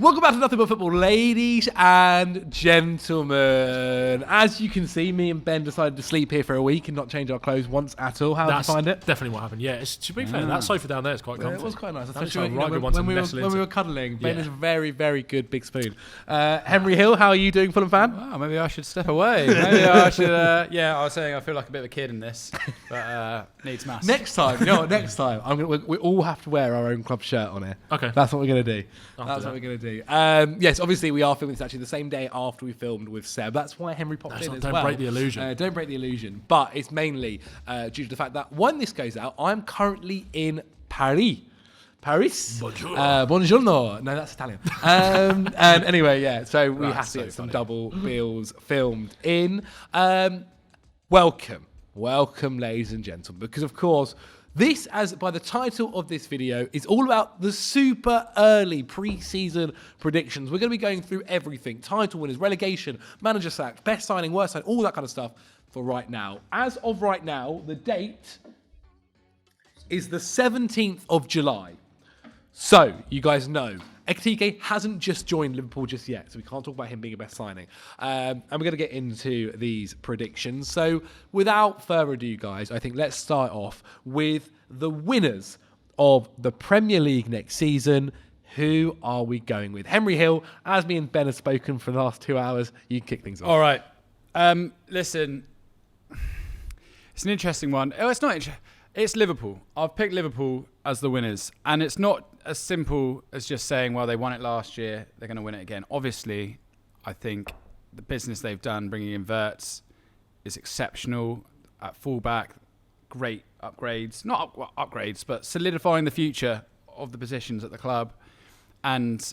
Welcome back to Nothing But Football, ladies and gentlemen. As you can see, me and Ben decided to sleep here for a week and not change our clothes once at all. How did you find it? Definitely what happened. Yeah, to be fair, that sofa down there is quite comfy. It was quite nice. Especially When we were cuddling, Ben is a very, very good big spoon. Henry Hill, how are you doing, Fulham fan? Oh, maybe I should step away. Maybe I should. I was saying I feel like a bit of a kid in this, but needs mass. Next time, you know what? Next time, we all have to wear our own club shirt on here. Okay, that's what we're gonna do. That's what we're gonna do. Yes, obviously we are filming this actually the same day after we filmed with Seb. That's why Henry popped in as well. Don't break the illusion. Don't break the illusion. But it's mainly due to the fact that when this goes out, I'm currently in Paris. Buongiorno. No, that's Italian. And anyway, yeah. So we have to get some double bills filmed in. Welcome, ladies and gentlemen, because of course. This, as by the title of this video, is all about the super early pre-season predictions. We're going to be going through everything. Title winners, relegation, manager sacked, best signing, worst signing, all that kind of stuff for right now. As of right now, the date is the 17th of July. So, you guys know, Ekitike hasn't just joined Liverpool just yet, so we can't talk about him being a best signing. And we're going to get into these predictions. So, without further ado, guys, I think let's start off with the winners of the Premier League next season. Who are we going with? Henry Hill, as me and Ben have spoken for the last 2 hours, you can kick things off. All right. Listen, it's an interesting one. Oh, it's not interesting. It's Liverpool. I've picked Liverpool as the winners. And it's not as simple as just saying, well, they won it last year, they're going to win it again. Obviously, I think the business they've done bringing in Wirtz is exceptional. At fullback, great upgrades. Not upgrades, but solidifying the future of the positions at the club. And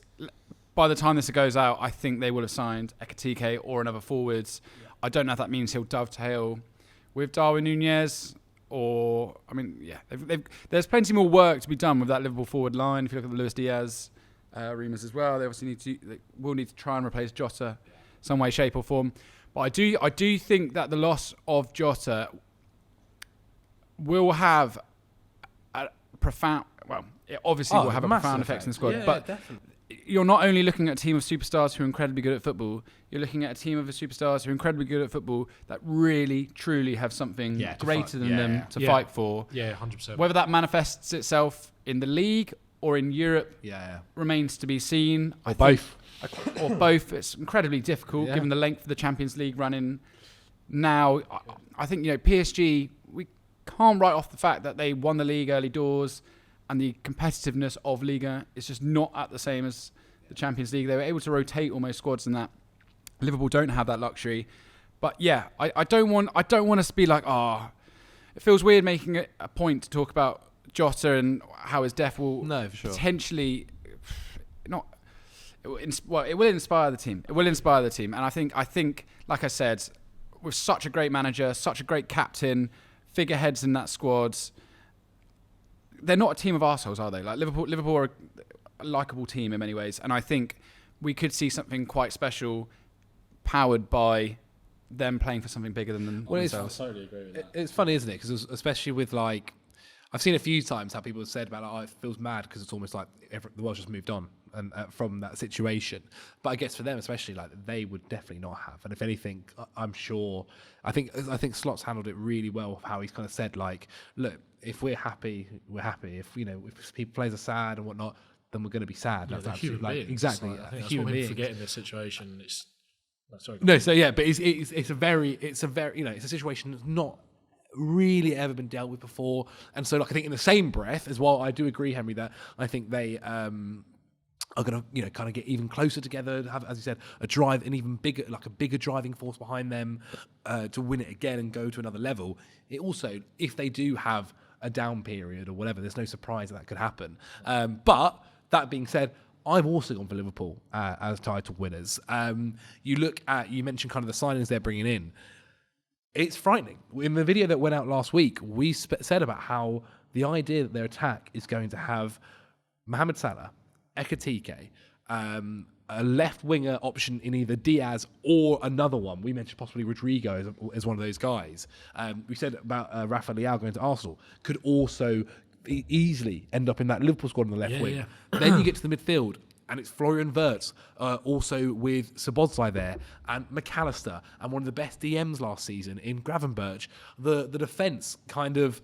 by the time this goes out, I think they will have signed Ekitike or another forwards. Yeah. I don't know if that means he'll dovetail with Darwin Núñez. Or, I mean, yeah, there's plenty more work to be done with that Liverpool forward line. If you look at the Luis Diaz rumours as well, they obviously will need to try and replace Jota some way, shape or form. But I do think that the loss of Jota will have a profound, well, it obviously will have a profound effect in the squad. Yeah, but definitely. You're not only looking at a team of superstars who are incredibly good at football, you're looking at a team of superstars who are incredibly good at football that really, truly have something greater than them to fight for. Yeah, 100%. Whether that manifests itself in the league or in Europe remains to be seen. Or both. Or both. It's incredibly difficult given the length of the Champions League running now. I think, PSG, we can't write off the fact that they won the league early doors. And the competitiveness of Liga is just not at the same as the Champions League. They were able to rotate almost squads in that. Liverpool don't have that luxury. But yeah, I don't want us to be like, it feels weird making it a point to talk about Jota and how his death will potentially not. It will inspire the team. It will inspire the team. And I think, like I said, with such a great manager, such a great captain, figureheads in that squad. They're not a team of arseholes, are they? Like Liverpool are a likeable team in many ways, and I think we could see something quite special, powered by them playing for something bigger than themselves. I totally agree with that. It's funny, isn't it? Because especially with I've seen a few times how people have said about it feels mad because it's almost like the world's just moved on and from that situation. But I guess for them, especially, they would definitely not have. And if anything, I'm sure. I think Slot's handled it really well. How he's kind of said, look, if we're happy, we're happy. If if players are sad and whatnot, then we're going to be sad. Yeah, that's human beings. Exactly. I think that's what we forget in this situation. But it's a situation that's not really ever been dealt with before, and so I think in the same breath as well, I do agree, Henry, that I think they are going to kind of get even closer together, have, as you said, a bigger driving force behind them to win it again and go to another level. It also, if they do have a down period or whatever, there's no surprise that could happen. But that being said, I've also gone for Liverpool as title winners. You mentioned kind of the signings they're bringing in. It's frightening. In the video that went out last week, we said about how the idea that their attack is going to have Mohamed Salah, Ekitike, a left winger option in either Diaz or another one. We mentioned possibly Rodrigo as one of those guys. We said about Rafa Leao going to Arsenal could also easily end up in that Liverpool squad on the left wing. Yeah. Then you get to the midfield. and it's Florian Wirtz, also with Szoboszlai there, and McAllister, and one of the best DMs last season in Gravenberch. The defence kind of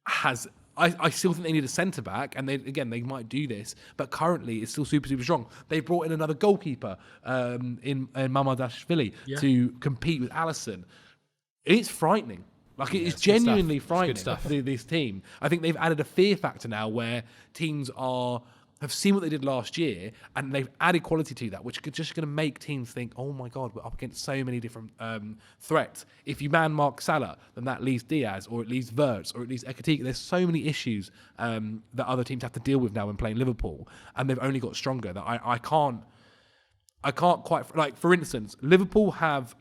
has... I still think they need a centre-back, and they might do this, but currently it's still super, super strong. They brought in another goalkeeper in Mamardashvili to compete with Alisson. It's frightening. Like, it is genuinely frightening, this team. I think they've added a fear factor now where teams have seen what they did last year, and they've added quality to that, which is just going to make teams think, oh my God, we're up against so many different threats. If you man Mark Salah, then that leaves Diaz, or it leaves Wirtz, or it leaves Ekitike. There's so many issues that other teams have to deal with now when playing Liverpool, and they've only got stronger. That I can't quite... Like, for instance, Liverpool have...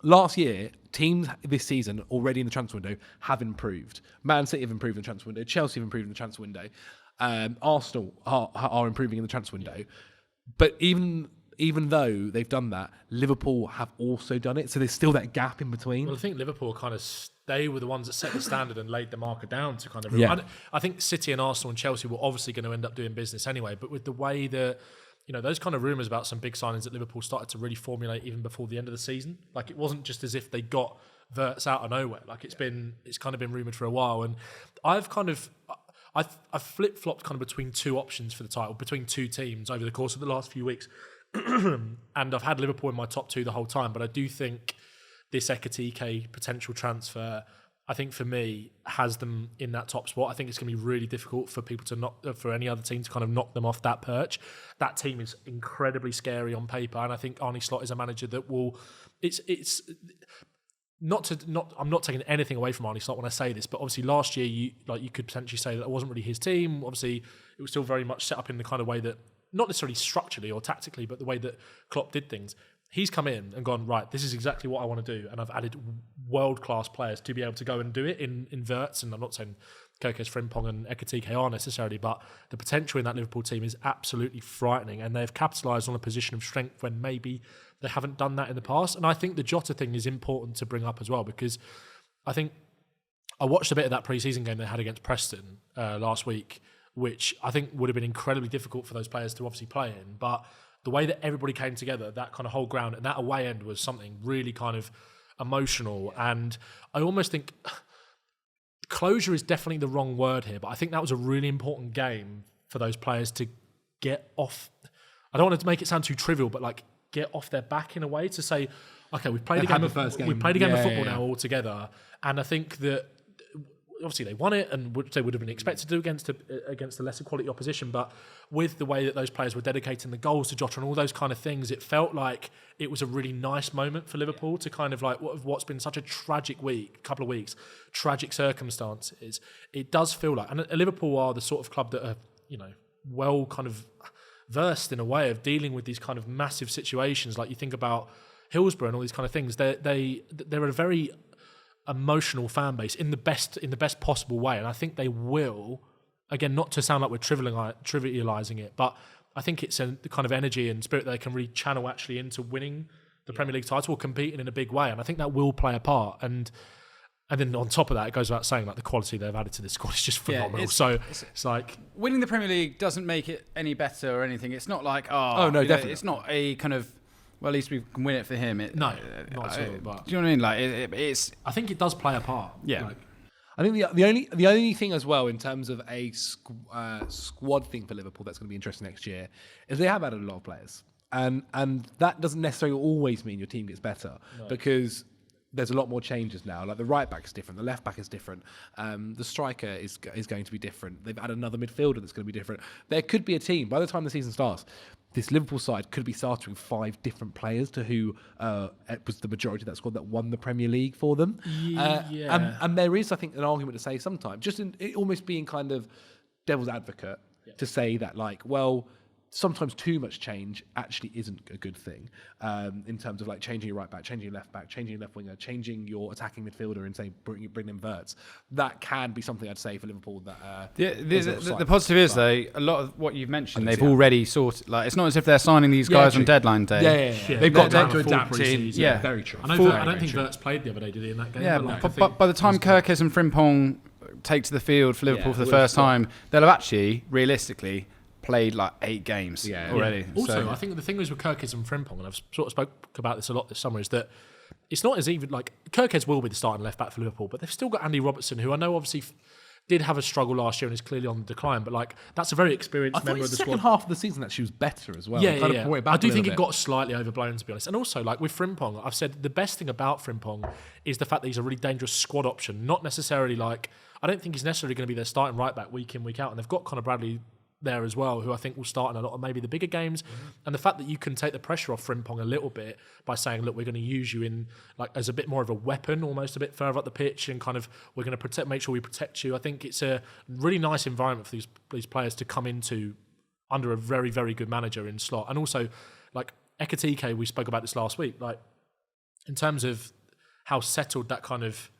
Last year, teams this season already in the transfer window have improved. Man City have improved in the transfer window. Chelsea have improved in the transfer window. Arsenal are improving in the transfer window. But even though they've done that, Liverpool have also done it. So there's still that gap in between. Well, I think Liverpool kind of they were the ones that set the standard and laid the marker down to kind of... Yeah. I think City and Arsenal and Chelsea were obviously going to end up doing business anyway. But with the way that... those kind of rumours about some big signings that Liverpool started to really formulate even before the end of the season. Like, it wasn't just as if they got Wirtz out of nowhere. Like, it's kind of been rumoured for a while. And I've flip-flopped kind of between two options for the title, between two teams over the course of the last few weeks. And I've had Liverpool in my top two the whole time. But I do think this Ekitike potential transfer, I think for me, has them in that top spot. I think it's going to be really difficult for people for any other team to kind of knock them off that perch. That team is incredibly scary on paper, and I think Arne Slot is a manager that will. I'm not taking anything away from Arne Slot when I say this, but obviously last year you could potentially say that it wasn't really his team. Obviously, it was still very much set up in the kind of way that, not necessarily structurally or tactically, but the way that Klopp did things. He's come in and gone, right, this is exactly what I want to do. And I've added world-class players to be able to go and do it in Wirtz. And I'm not saying Kokes, Frimpong and Ekitike are necessarily, but the potential in that Liverpool team is absolutely frightening. And they've capitalised on a position of strength when maybe they haven't done that in the past. And I think the Jota thing is important to bring up as well, because I think I watched a bit of that pre-season game they had against Preston last week, which I think would have been incredibly difficult for those players to obviously play in. But the way that everybody came together, that kind of whole ground, and that away end was something really kind of emotional. And I almost think closure is definitely the wrong word here, but I think that was a really important game for those players to get off. I don't want to make it sound too trivial, but like get off their back in a way to say, okay, we've played a game of football now all together. And I think that obviously they won it, and they would have been expected to do against a lesser quality opposition. But with the way that those players were dedicating the goals to Jota and all those kind of things, it felt like it was a really nice moment for Liverpool to kind of like what's been such a tragic couple of weeks, tragic circumstances. It does feel like, and Liverpool are the sort of club that are, well kind of versed in a way of dealing with these kind of massive situations. Like you think about Hillsborough and all these kind of things. They're a very emotional fan base in the best possible way, and I think they will, again, not to sound like we're trivializing it, but I think it's the kind of energy and spirit that they can really channel actually into winning the Premier League title or competing in a big way, and I think that will play a part. And then on top of that, it goes without saying, like, the quality they've added to this squad is just phenomenal. It's like winning the Premier League doesn't make it any better or anything. It's not like definitely. It's not a kind of, well, at least we can win it for him. Not at all. But do you know what I mean? Like it's. I think it does play a part. Yeah. Like, I think the only thing as well in terms of a squad thing for Liverpool that's going to be interesting next year is they have added a lot of players, and that doesn't necessarily always mean your team gets better, because there's a lot more changes now. Like the right back is different, the left back is different, the striker is going to be different. They've added another midfielder that's going to be different. There could be a team by the time the season starts. This Liverpool side could be starting 5 different players to who was the majority of that squad that won the Premier League for them. And there is, I think, an argument to say sometimes, just in it almost being kind of devil's advocate, to say that, like, well, sometimes too much change actually isn't a good thing, in terms of like changing your right back, changing your left back, changing your left winger, changing your attacking midfielder, and say bring in Wirtz. That can be something I'd say for Liverpool. That the positive is though, a lot of what you've mentioned they've already sorted. Like it's not as if they're signing these guys on deadline day. Yeah. They've got time to adapt in. Yeah, very true. I don't think Wirtz played the other day, did he, in that game? Yeah, but by the time Kirkes and Frimpong take to the field for Liverpool for the first time, they'll have actually, realistically, played like 8 games already. Yeah. Also, I think the thing is with Kirkes and Frimpong, and I've sort of spoke about this a lot this summer, is that it's not as even like Kirkes will be the starting left back for Liverpool, but they've still got Andy Robertson, who I know obviously did have a struggle last year and is clearly on the decline, but like that's a very experienced member of the squad. Second half of the season actually was better as well. Yeah. I do think it got slightly overblown, to be honest. And also, like with Frimpong, I've said the best thing about Frimpong is the fact that he's a really dangerous squad option. Not necessarily like I don't think he's necessarily going to be their starting right back week in, week out. And they've got Conor Bradley there as well, who I think will start in a lot of maybe the bigger games. And the fact that you can take the pressure off Frimpong a little bit by saying, look, we're going to use you in like as a bit more of a weapon, almost a bit further up the pitch, and kind of we're going to make sure we protect you. I think it's a really nice environment for these players to come into under a very, very good manager in Slot. And also, like Ekitike, we spoke about this last week, like in terms of how settled that kind of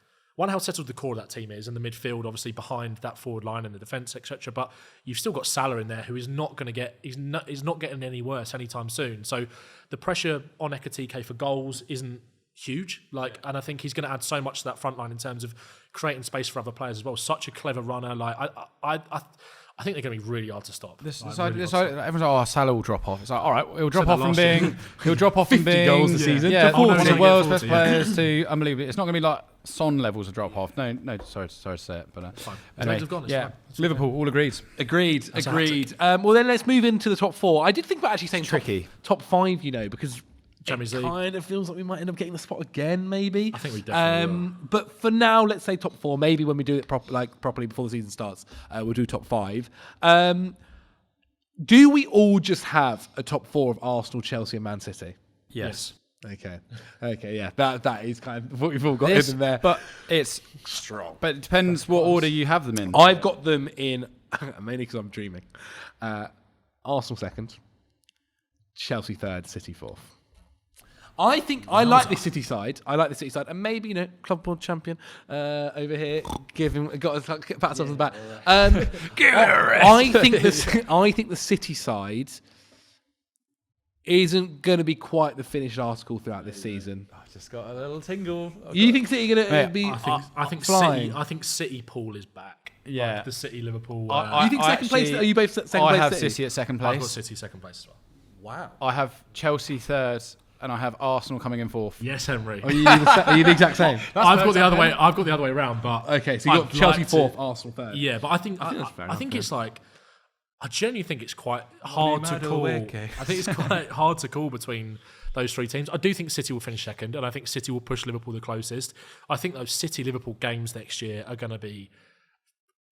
how settled the core of that team is, and the midfield obviously behind that forward line and the defence, etc. But you've still got Salah in there, who is not going to get, is not getting any worse anytime soon. So the pressure on Ekitike for goals isn't huge, and I think he's going to add so much to that front line in terms of creating space for other players as well. Such a clever runner, I think they're going to be really hard to stop. Everyone's like, Salah will drop off. It's like, all right, he'll drop off from being 50 goals a season. Yeah, one of the world's best players to unbelievable. It's not going to be like Son levels of drop off. No, sorry to say it, but fine. Anyway, Liverpool all agreed. Agreed. Well, then let's move into the top 4. I did think about actually saying tricky top 5, because Champions League kind of feels like we might end up getting the spot again, maybe. I think we definitely will. But for now, let's say top 4. Maybe when we do it properly before the season starts, we'll do top 5. Do we all just have a top 4 of Arsenal, Chelsea, and Man City? Yes. Okay, yeah. That is kind of what we've all got in there. But it's strong. But it depends what order you have them in. I've got them in, mainly because I'm dreaming. Arsenal 2nd, Chelsea 3rd, City 4th. I think I like the City side. And maybe Club World Champion over here. Got to pat ourselves on the back. I think the City side isn't going to be quite the finished article throughout this season. I've just got a little tingle. You think City are going to be? I think flying? I think City pool is back. Yeah, like the City Liverpool. You think second place? Are you both second place? I have City at second place. I've got City second place as well. Wow. I have Chelsea 3rd. And I have Arsenal coming in 4th. Yes, Henry. Are you the exact same? I've got the other way. I've got the other way around. But okay, so you got Chelsea 4th, Arsenal 3rd. Yeah, but I think it's like I genuinely think it's quite hard to call. I think it's quite hard to call between those 3 teams. I do think City will finish 2nd, and I think City will push Liverpool the closest. I think those City-Liverpool games next year are going to be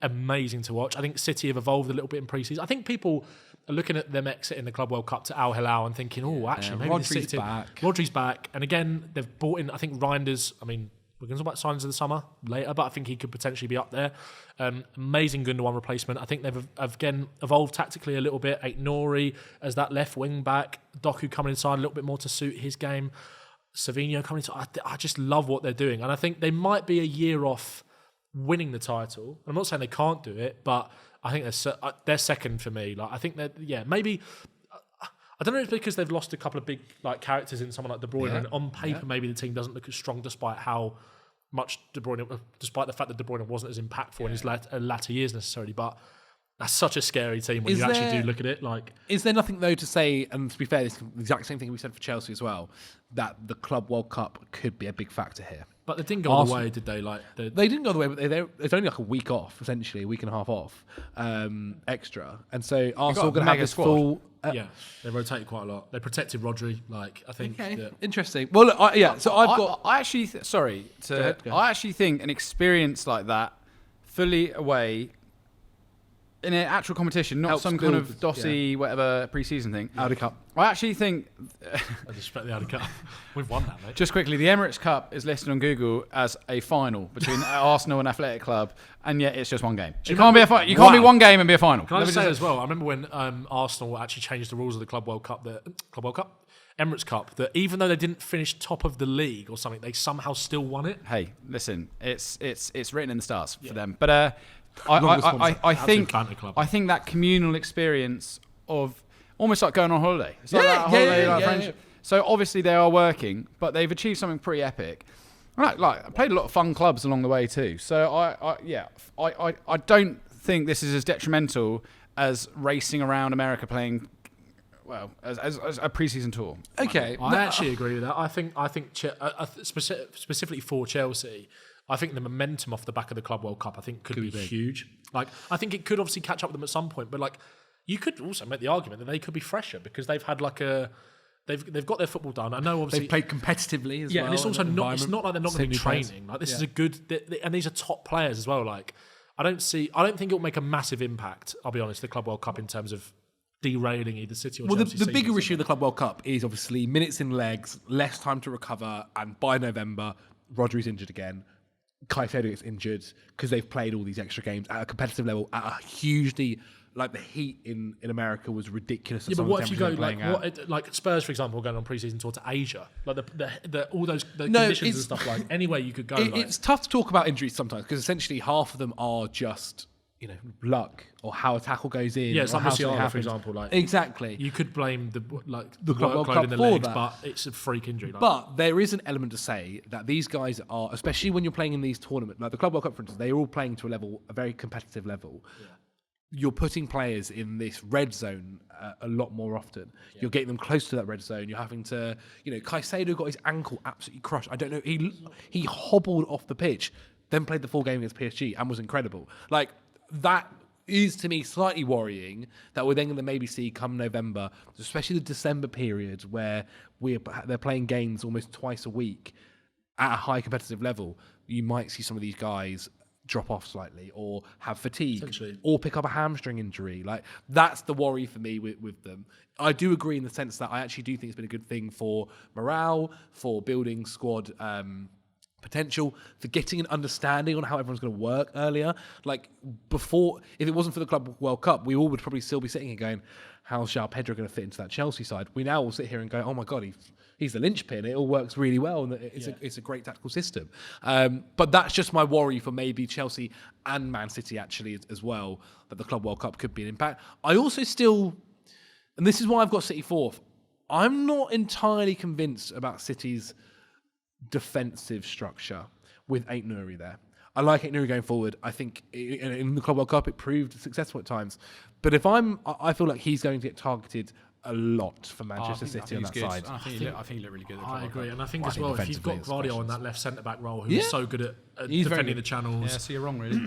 amazing to watch. I think City have evolved a little bit in pre-season. I think people are looking at them exiting the Club World Cup to Al Hilal and thinking, maybe Rodri's back. Rodri's back. And again, they've brought in, I think Reinders, we're going to talk about signings of the summer later, but I think he could potentially be up there. Amazing Gundogan replacement. I think they've again evolved tactically a little bit. Aït-Nouri as that left wing back. Doku coming inside a little bit more to suit his game. Savinho coming inside. I just love what they're doing. And I think they might be a year off winning the title. I'm not saying they can't do it, but I think they're second for me. I think that maybe I don't know if it's because they've lost a couple of big characters in someone like De Bruyne, and on paper maybe the team doesn't look as strong despite how much despite the fact that De Bruyne wasn't as impactful in his latter years necessarily. But that's such a scary team when you actually do look at it. Is there nothing though to say? And to be fair, it's the exact same thing we said for Chelsea as well. That the Club World Cup could be a big factor here. But they didn't go all the way, did they? They didn't go all the way, but it's only a week off, essentially, a week and a half off, extra. And so Arsenal going to have this full... they rotated quite a lot. They protected Rodri, I think. Okay. Interesting. Well, look, so I've got... I actually think an experience like that, fully away... in an actual competition, not some kind of dossy, whatever, pre-season thing. Audi Cup. I actually think... I respect the Audi Cup. We've won that, mate. Just quickly, the Emirates Cup is listed on Google as a final between Arsenal and Athletic Club, and yet it's just one game. You can't be one game and be a final. Can I just say as well, I remember when Arsenal actually changed the rules of the Club World Cup, Emirates Cup, that even though they didn't finish top of the league or something, they somehow still won it. Hey, listen, it's written in the stars for them. But... I think that communal experience of almost like going on holiday. It's like that holiday friendship. So obviously they are working, but they've achieved something pretty epic. I played a lot of fun clubs along the way too. So I don't think this is as detrimental as racing around America playing, well, as a preseason tour. Okay, I actually agree with that. I think specifically for Chelsea, I think the momentum off the back of the Club World Cup, I think could be huge. Like, I think it could obviously catch up with them at some point, but like, you could also make the argument that they could be fresher because they've had like they've got their football done. I know obviously they've played competitively as well. Yeah, and it's also not. It's not like they're not going to be training. Like this is a good, and these are top players as well. Like I don't think it will make a massive impact. I'll be honest, the Club World Cup in terms of derailing either City or Chelsea. Well, the bigger issue of the Club World Cup is obviously minutes in legs, less time to recover, and by November, Rodri's injured again. Caicedo gets injured because they've played all these extra games at a competitive level at a hugely, like the heat in America was ridiculous. Yeah, but what if you go like Spurs, for example, going on pre-season tour to Asia, like all those conditions and stuff, like anywhere you could go. It's tough to talk about injuries sometimes because essentially half of them are just luck or how a tackle goes in. Yeah, it's like Musiala, for example. Like exactly, you could blame the Club World workload Cup in the for legs, that. but it's a freak injury. Like. But there is an element to say that these guys are, especially when you're playing in these tournaments, like the Club World Cup, for instance, they're all playing to a very competitive level. Yeah. You're putting players in this red zone a lot more often. Yeah. You're getting them close to that red zone. You're having to, Caicedo got his ankle absolutely crushed. I don't know. He hobbled off the pitch, then played the full game against PSG and was incredible. Like that is to me slightly worrying that we're then going to maybe see come November, especially the December period where they're playing games almost twice a week at a high competitive level. You might see some of these guys drop off slightly or have fatigue or pick up a hamstring injury. Like that's the worry for me with them. I do agree in the sense that I actually do think it's been a good thing for morale, for building squad potential, for getting an understanding on how everyone's going to work earlier. Like before, if it wasn't for the Club World Cup, we all would probably still be sitting here going, how's João Pedro going to fit into that Chelsea side? We now all sit here and go, oh my God, he's the linchpin. It all works really well, and it's a great tactical system. But that's just my worry for maybe Chelsea and Man City actually as well, that the Club World Cup could be an impact. I also still, and this is why I've got City fourth, I'm not entirely convinced about City's defensive structure with Aït-Nouri there. I like Aït-Nouri going forward. I think in the Club World Cup it proved successful at times. But I feel like he's going to get targeted a lot for Manchester City on that side. I think he looked really good. I agree, and I think as well, if you've got Guardiola in that left centre back role, who's so good at defending the channels. Yeah, so you're wrong, really.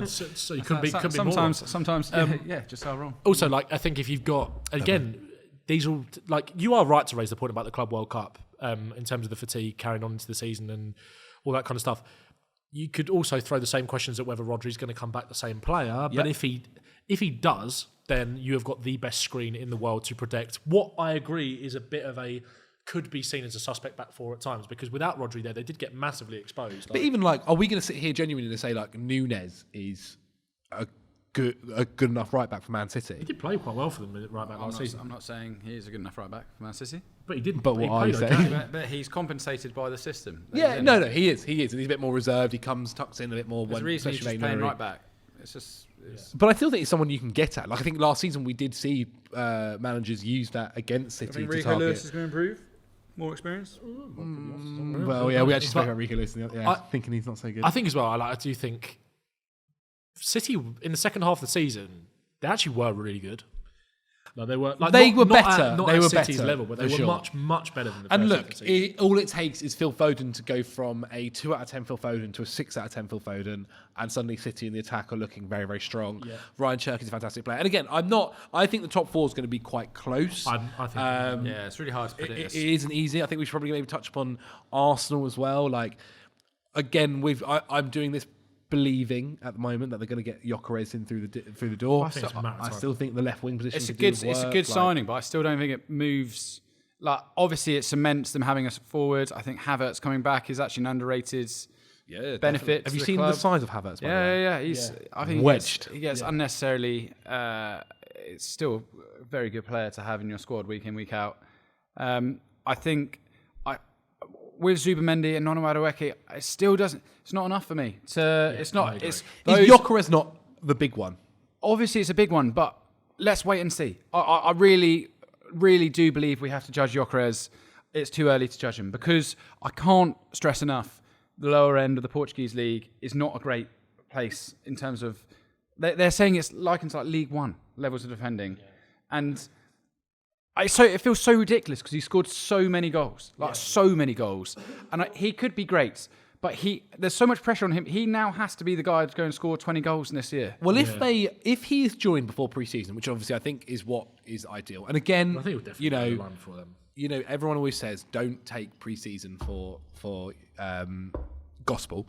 So you couldn't be more. Sometimes, just how wrong. Also, like I think if you've got these all like you are right to raise the point about the Club World Cup in terms of the fatigue carrying on into the season and all that kind of stuff. You could also throw the same questions at whether Rodri's going to come back the same player, but if he does, then you have got the best screen in the world to protect what I agree is a bit of could be seen as a suspect back four at times, because without Rodri there, they did get massively exposed. But even are we going to sit here genuinely to say Nunez is a good enough right back for Man City? He did play quite well for them right back last season. I'm not saying he is a good enough right back for Man City. But he didn't. But what are you saying? But he's compensated by the system. Yeah, no, he is. And he's a bit more reserved. He tucks in a bit more. There's a reason he's just playing right back. It's just... But I still think it's someone you can get at. Like I think last season we did see managers use that against City to Rico target. Lewis is going to improve? More experience? Well, yeah, we actually spoke about Rico Lewis. Thinking he's not so good. I think as well, I do think City in the second half of the season, they actually were really good. Like they were better. They were City's better level, but they were much better than the and first look, all it takes is Phil Foden to go from a 2 out of 10 Phil Foden to a 6 out of 10 Phil Foden, and suddenly City in the attack are looking very, very strong. Yeah. Ryan Cherky is a fantastic player, and again, I think the top four is going to be quite close. I think, it's really hard to predict. It isn't easy. I think we should probably maybe touch upon Arsenal as well. Like again, I'm doing this believing at the moment that they're going to get Gyökeres in through the door. I still think the left wing position. It's a good signing, but I still don't think it moves. Like obviously, it cements them having us forward. I think Havertz coming back is actually an underrated benefit. Have you seen the size of Havertz? Yeah. I think wedged. He gets unnecessarily. It's still a very good player to have in your squad week in, week out. I think. With Zubimendi and Nono Madueke, it still doesn't. It's not enough for me. It's not. Is Gyökeres not the big one? Obviously, it's a big one, but let's wait and see. I really, really do believe we have to judge Gyökeres. It's too early to judge him because I can't stress enough. The lower end of the Portuguese league is not a great place in terms of they're saying it's likened to like League One levels of defending, and it feels so ridiculous because he scored so many goals, so many goals, and he could be great. But there's so much pressure on him. He now has to be the guy to go and score 20 goals in this year. Well, if he is joined before pre-season, which obviously I think is what is ideal, and again, I think it'll definitely be one for them. Everyone always says don't take pre-season for gospel.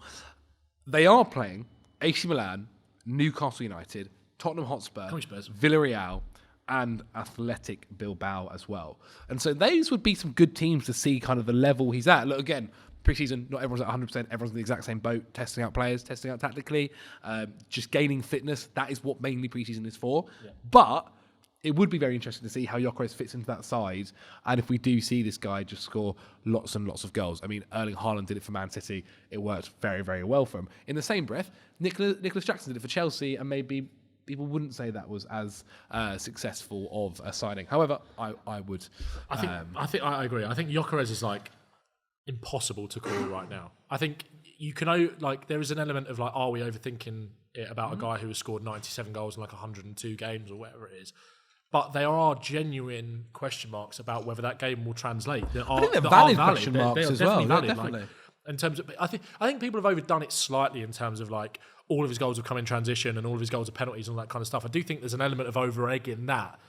They are playing AC Milan, Newcastle United, Tottenham Hotspur, Villarreal, and Athletic Bilbao as well. And so those would be some good teams to see kind of the level he's at. Look, again, pre-season, not everyone's at 100%. Everyone's in the exact same boat, testing out players, testing out tactically, just gaining fitness. That is what mainly pre-season is for. Yeah. But it would be very interesting to see how Gyökeres fits into that side, and if we do see this guy just score lots and lots of goals. I mean, Erling Haaland did it for Man City. It worked very, very well for him. In the same breath, Nicholas Jackson did it for Chelsea, and maybe people wouldn't say that was as successful of a signing. However, I would. I agree. I think Gyökeres is impossible to call right now. I think you can there is an element of are we overthinking it about a guy who has scored 97 goals in 102 games or whatever it is. But there are genuine question marks about whether that game will translate. I think they're valid question marks as well. Valid, definitely. In terms of, I think people have overdone it slightly in terms of all of his goals have come in transition and all of his goals are penalties and all that kind of stuff. I do think there's an element of over-egging that,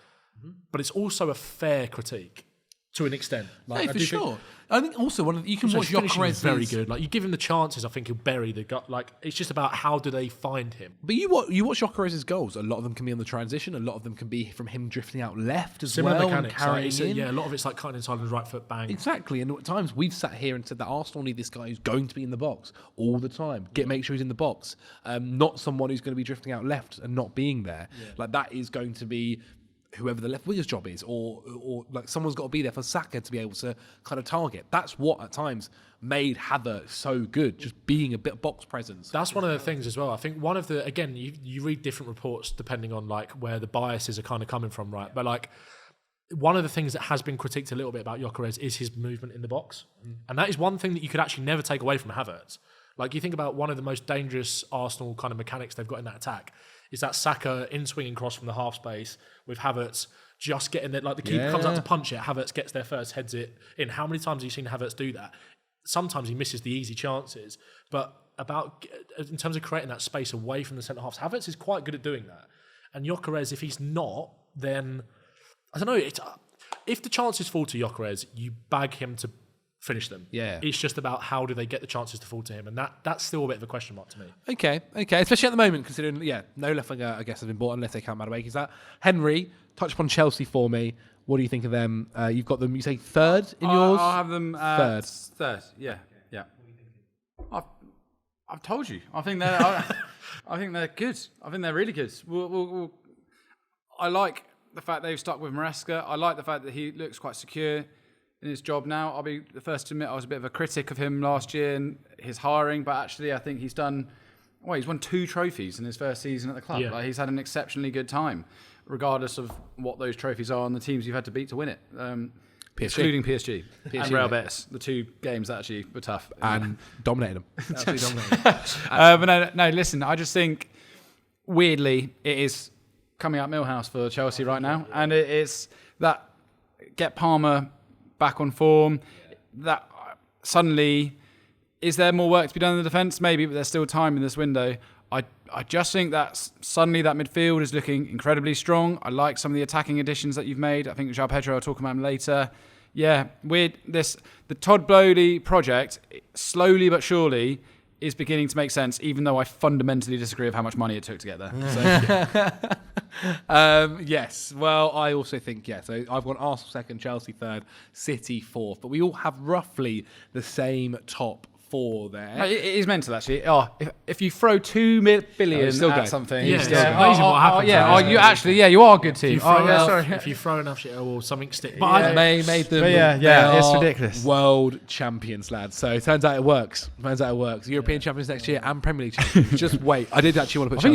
but it's also a fair critique to an extent. For sure. I think also you can watch Gyökeres very good. You give him the chances, I think he'll bury the gut. It's just about how do they find him. But you watch Gyökeres' goals. A lot of them can be on the transition. A lot of them can be from him drifting out left as Similar well. Mechanics, and carrying in. A lot of it's cutting inside on his right foot, bang. Exactly. And at times we've sat here and said that Arsenal need this guy who's going to be in the box all the time. Make sure he's in the box. Not someone who's going to be drifting out left and not being there. Yeah. That is going to be whoever the left winger's job is, or someone's got to be there for Saka to be able to kind of target. That's what at times made Havertz so good, just being a bit of box presence. That's one of the things as well. I think one of the, again, you read different reports depending on where the biases are kind of coming from, right? But one of the things that has been critiqued a little bit about Gyökeres is his movement in the box. And that is one thing that you could actually never take away from Havertz. You think about one of the most dangerous Arsenal kind of mechanics they've got in that attack is that Saka in-swinging cross from the half space with Havertz just getting there. The keeper comes out to punch it, Havertz gets there first, heads it in. How many times have you seen Havertz do that? Sometimes he misses the easy chances, but in terms of creating that space away from the centre-halves, Havertz is quite good at doing that. And Gyökeres, if he's not, then, I don't know, if the chances fall to Gyökeres, you bag him to finish them. Yeah. It's just about how do they get the chances to fall to him, and that's still a bit of a question mark to me. Okay. Especially at the moment, considering no left winger I guess has been bought unless they count Madueke. Is that Henry? Touch upon Chelsea for me. What do you think of them? You've got them. You say third in yours. I'll have them third. Yeah. I've told you. I think they're. I think they're good. I think they're really good. I like the fact they've stuck with Maresca. I like the fact that he looks quite secure in his job now. I'll be the first to admit I was a bit of a critic of him last year and his hiring, but actually I think he's won 2 trophies in his first season at the club. Yeah. He's had an exceptionally good time, regardless of what those trophies are and the teams you've had to beat to win it. Excluding PSG and Real Betis, the 2 games that actually were tough. And dominated them. Absolutely dominated. But no, listen, I just think, weirdly, it is coming up Millhouse for Chelsea right now, and it's that get Palmer back on form, that suddenly, is there more work to be done in the defence? Maybe, but there's still time in this window. I just think that suddenly that midfield is looking incredibly strong. I like some of the attacking additions that you've made. I think João Pedro will talk about him later. Yeah, the Todd Bowley project, slowly but surely, is beginning to make sense, even though I fundamentally disagree with how much money it took to get there. So. Yes, well, I also think, so I've got Arsenal second, Chelsea third, City fourth, but we all have roughly the same top 4 there. It is mental, actually. If you throw 2 billion at something, it's amazing what happens. You are a good team. If you throw enough shit, something sticks. But made them. It's ridiculous. World champions, lads. So it turns out it works. European champions next year and Premier League champions. Just wait. I did actually want to put. I think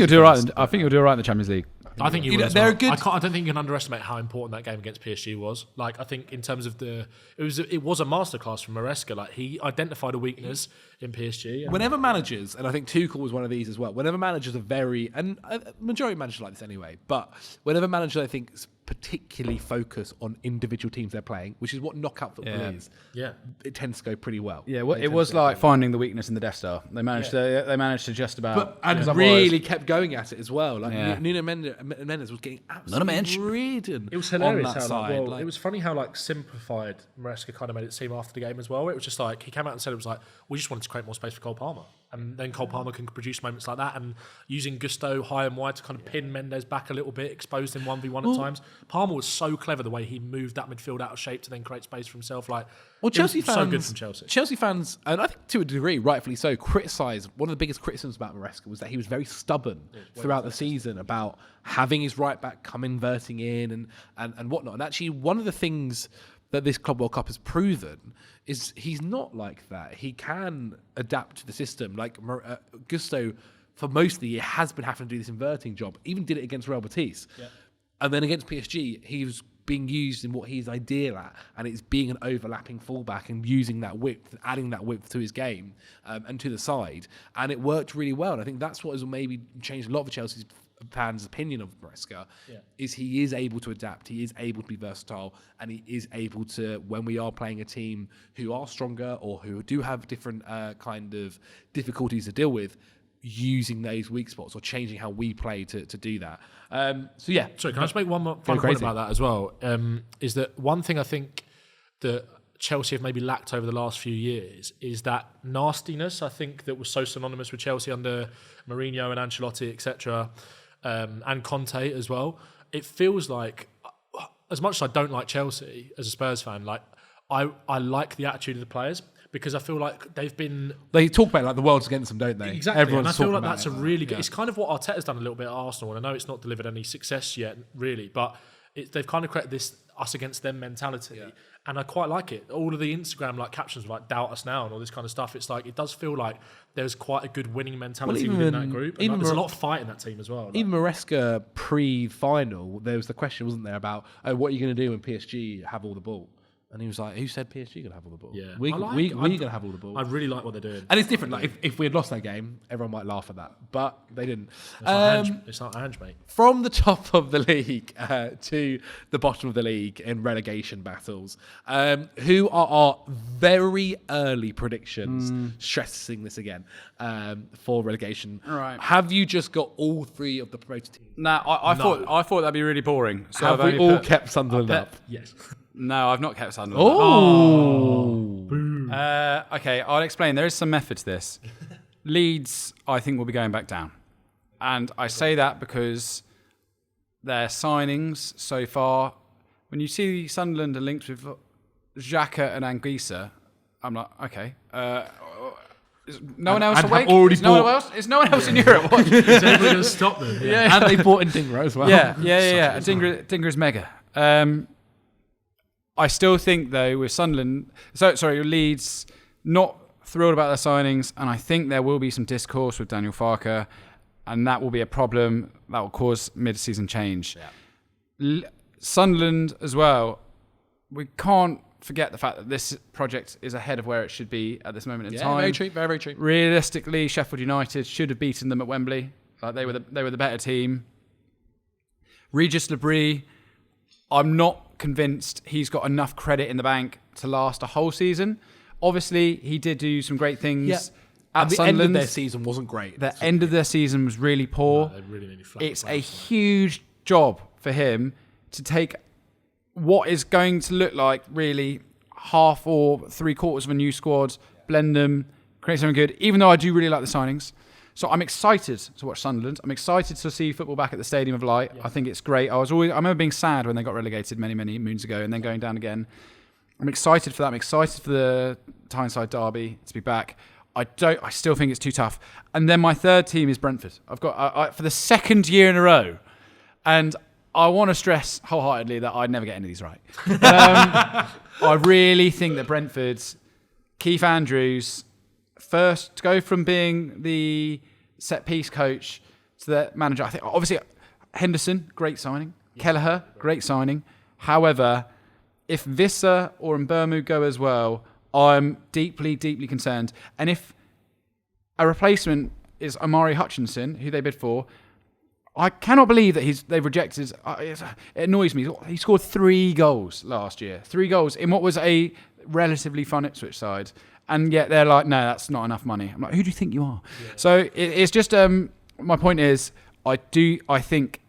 you'll do all right in the Champions League. I think you will. They're good. I don't think you can underestimate how important that game against PSG was. Like, I think in terms of it was a masterclass from Maresca. Like, he identified a weakness in PSG. Whenever managers, and I think Tuchel was one of these as well. Whenever managers are and majority of managers are like this anyway, but whenever managers I think particularly focus on individual teams they're playing, which is what knockout football is. Yeah, it tends to go pretty well. Yeah, well, it was like finding the weakness in the Death Star. They managed to just about, really kept going at it as well. Like Nuno Mendes was getting absolutely ridden. It was hilarious on that side. It was funny how simplified Maresca kind of made it seem after the game as well. It was just like he came out and said it was like, we just wanted to create more space for Cole Palmer, and then Cole Palmer can produce moments like that, and using Gusto high and wide to kind of pin Mendes back a little bit, exposed him 1v1 at times. Palmer was so clever the way he moved that midfield out of shape to then create space for himself. Chelsea fans, so good from Chelsea. Chelsea fans, and I think to a degree, rightfully so, criticise. One of the biggest criticisms about Maresca was that he was very stubborn throughout the season about having his right back come inverting in and whatnot. And actually, one of the things that this Club World Cup has proven is he's not like that. He can adapt to the system. Like Gusto, for most of the year, has been having to do this inverting job. Even did it against Real Betis. Yeah. And then against PSG, he was being used in what he's ideal at, and it's being an overlapping fullback and using that width, adding that width to his game and to the side. And it worked really well. And I think that's what has maybe changed a lot of Chelsea's fans' opinion of Maresca, is he is able to adapt, he is able to be versatile, and he is able to, when we are playing a team who are stronger or who do have different kind of difficulties to deal with, using those weak spots or changing how we play to do that. Sorry, can I just make one more final point about that as well? Is that one thing I think that Chelsea have maybe lacked over the last few years is that nastiness, I think, that was so synonymous with Chelsea under Mourinho and Ancelotti, etc., and Conte as well. It feels like, as much as I don't like Chelsea as a Spurs fan, I like the attitude of the players, because I feel like they talk about it like the world's against them, don't they? Exactly. Everyone's and I feel like that's a really good... It's kind of what Arteta's done a little bit at Arsenal, and I know it's not delivered any success yet, really, but they've kind of created this us against them mentality, and I quite like it. All of the Instagram captions were doubt us now and all this kind of stuff. It's it does feel like there's quite a good winning mentality within that group, and there's a lot of fight in that team as well. Even Maresca pre-final, there was the question, wasn't there, about what are you going to do when PSG have all the ball? And he was like, who said PSG going to have all the ball? Yeah. We're going to have all the ball. I really like what they're doing. And it's different. If we had lost that game, everyone might laugh at that. But they didn't. It's not Ange, mate. From the top of the league to the bottom of the league in relegation battles, who are our very early predictions, stressing this again, for relegation? Right. Have you just got all three of the promoted teams? No, I thought that'd be really boring. So have we all kept Sunderland up? Yes. No, I've not kept Sunderland. Okay, I'll explain. There is some method to this. Leeds, I think, will be going back down. And I say that because their signings so far, when you see Sunderland are linked with Xhaka and Anguissa, I'm like, okay. Is no one else awake? Is no one else in Europe? Is anybody going to stop them? Yeah. And they bought in Dingra as well. Yeah. Dingra is mega. I still think, though, with Sunderland... Leeds, not thrilled about their signings, and I think there will be some discourse with Daniel Farke, and that will be a problem that will cause mid-season change. Yeah. Sunderland, as well, we can't forget the fact that this project is ahead of where it should be at this moment in time. Very true, very, very true. Realistically, Sheffield United should have beaten them at Wembley. They were the better team. Regis Lebris, I'm not convinced he's got enough credit in the bank to last a whole season. Obviously, he did do some great things at the Sunderland. End of their season wasn't great. The end of their season was really poor. It's a huge job for him to take what is going to look like really half or three quarters of a new squad, blend them, create something good, even though I do really like the signings. So I'm excited to watch Sunderland. I'm excited to see football back at the Stadium of Light. Yeah. I think it's great. I remember being sad when they got relegated many, many moons ago and then going down again. I'm excited for that. I'm excited for the Tyneside derby to be back. I still think it's too tough. And then my third team is Brentford. I've got for the second year in a row, and I want to stress wholeheartedly that I'd never get any of these right. I really think that Brentford's Keith Andrews, first to go from being the set piece coach to the manager. I think obviously Henderson, great signing. Kelleher, great signing. However, if Visser or Mbeumo go as well, I'm deeply, deeply concerned. And if a replacement is Omari Hutchinson, who they bid for, I cannot believe that they've rejected. It annoys me. He scored 3 goals last year. 3 goals in what was a relatively fun Ipswich side. And yet they're like, no, that's not enough money. I'm like, who do you think you are? Yeah. So it's just, my point is, I think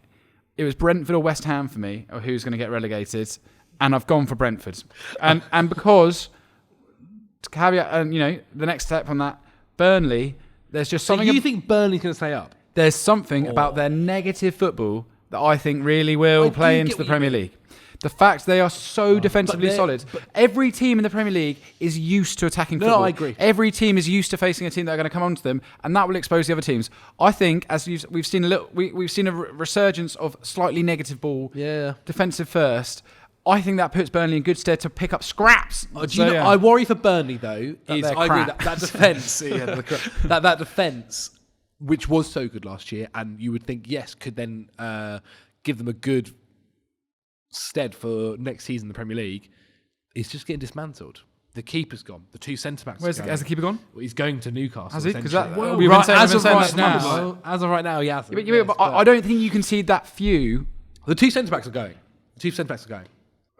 it was Brentford or West Ham for me, or who's going to get relegated. And I've gone for Brentford. And because, to caveat, and the next step on that, Burnley, there's just something. So you think Burnley's going to stay up? There's something about their negative football that I think really will play into the Premier League. The fact they are so defensively solid. Every team in the Premier League is used to attacking football. No, I agree. Every team is used to facing a team that are going to come onto them, and that will expose the other teams. I think, as we've seen a resurgence of slightly negative ball, defensive first. I think that puts Burnley in good stead to pick up scraps. I worry for Burnley though. I agree that defence, that defence, which was so good last year, and you would think could then give them a good stead for next season in the Premier League, is just getting dismantled. The keeper's gone. The 2 centre-backs has the keeper gone? Well, he's going to Newcastle. Has he? Because as of right now, he hasn't. But I don't think you concede that few. The 2 centre-backs are going.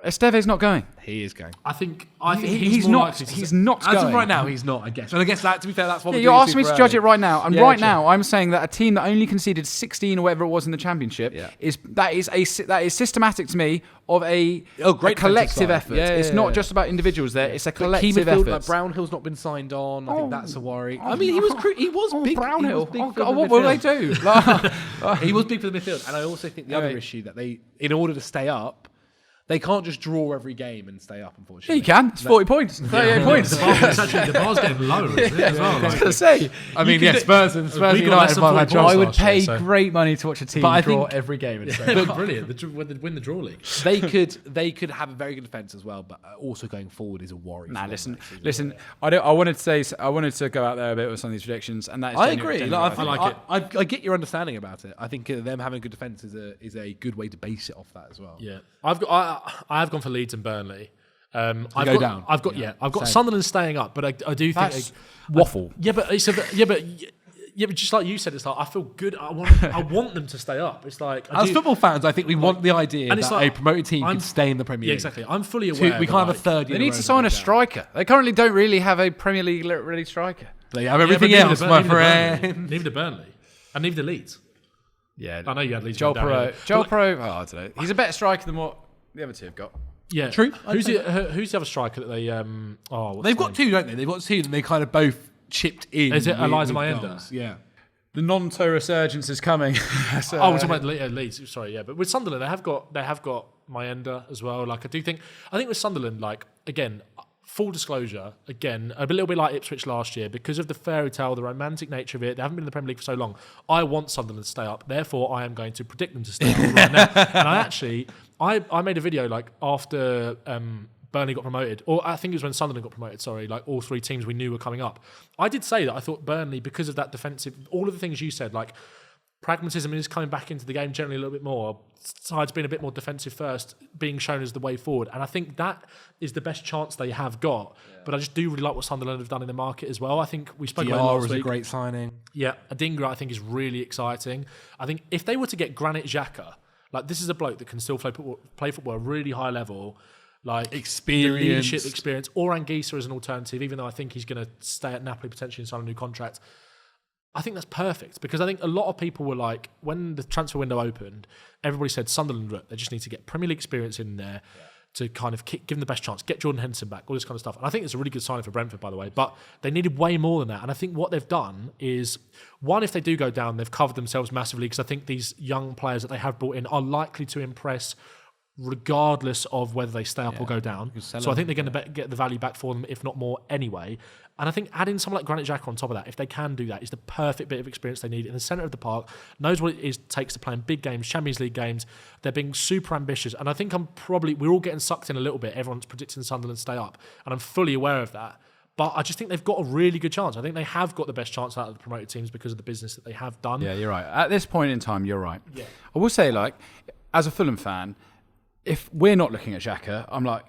Esteve's not going. He is going. I think he's not. He's not going. As of right now, he's not. I guess. And I guess that, to be fair, that's what you're asking me to judge it right now. And now, I'm saying that a team that only conceded 16 or whatever it was in the Championship is systematic to me of a collective effort. It's not just about individuals there. It's a collective effort. Like Brownhill's not been signed on. I think that's a worry. I mean, he was big. Brownhill. What will they do? He was big for the midfield, and I also think the other issue that they, in order to stay up, they can't just draw every game and stay up, unfortunately. Yeah, you can. It's 40 points. 38 points. The bar's getting lower, isn't it, as well? I was going to say. I mean, Spurs United. I would pay great money to watch a team draw every game. Brilliant. Win the draw league. They could have a very good defence as well, but also going forward is a worry. Listen. I wanted to go out there a bit with some of these predictions, and that is. I agree. I like it. I get your understanding about it. I think them having a good defence is a good way to base it off that as well. Yeah, I have gone for Leeds and Burnley. I've got Sunderland staying up, but I do think waffle. But just like you said, it's like I feel good. I want them to stay up. It's like as football fans, I think we want the idea that a promoted team can stay in the Premier League. Yeah, exactly. I'm fully aware. We can't have a third. They need to sign a striker. They currently don't really have a Premier League ready striker. They have everything else, my friend. Neither Burnley and neither Leeds. Yeah, I know you had Leeds. Joel Pro. I don't know. He's a better striker than what the other two have got. Yeah, true. Who's the other striker that they? They've got 2, don't they? They've got 2, and they kind of both chipped in. Is it Eliza Mayenda? Yeah. The Nonto resurgence is coming. We're talking about Leeds. Sorry, yeah, but with Sunderland, they have got Mayenda as well. Like I think with Sunderland, like again, full disclosure, again, a little bit like Ipswich last year, because of the fairy tale, the romantic nature of it. They haven't been in the Premier League for so long. I want Sunderland to stay up. Therefore, I am going to predict them to stay up right now. And I made a video like after Burnley got promoted, or I think it was when Sunderland got promoted, sorry, like all 3 teams we knew were coming up. I did say that I thought Burnley, because of that defensive, all of the things you said, like pragmatism is coming back into the game generally a little bit more, sides being a bit more defensive first, being shown as the way forward. And I think that is the best chance they have got. Yeah. But I just do really like what Sunderland have done in the market as well. I think we spoke about it last week. A great signing. Yeah, Adingra I think is really exciting. I think if they were to get Granit Xhaka, like this is a bloke that can still play football at a really high level, like leadership experience, or Anguissa as an alternative, even though I think he's going to stay at Napoli potentially and sign a new contract. I think that's perfect, because I think a lot of people were like, when the transfer window opened, everybody said Sunderland, look, they just need to get Premier League experience in there to kind of give them the best chance, get Jordan Henderson back, all this kind of stuff. And I think it's a really good signing for Brentford, by the way, but they needed way more than that. And I think what they've done is, one, if they do go down, they've covered themselves massively, because I think these young players that they have brought in are likely to impress regardless of whether they stay up or go down. So I think they're going to get the value back for them, if not more anyway. And I think adding someone like Granit Xhaka on top of that, if they can do that, is the perfect bit of experience they need in the centre of the park, knows what it takes to play in big games, Champions League games. They're being super ambitious. And I think we're all getting sucked in a little bit. Everyone's predicting Sunderland stay up. And I'm fully aware of that. But I just think they've got a really good chance. I think they have got the best chance out of the promoted teams because of the business that they have done. Yeah, you're right. At this point in time, you're right. Yeah. I will say, like, as a Fulham fan, if we're not looking at Xhaka, I'm like,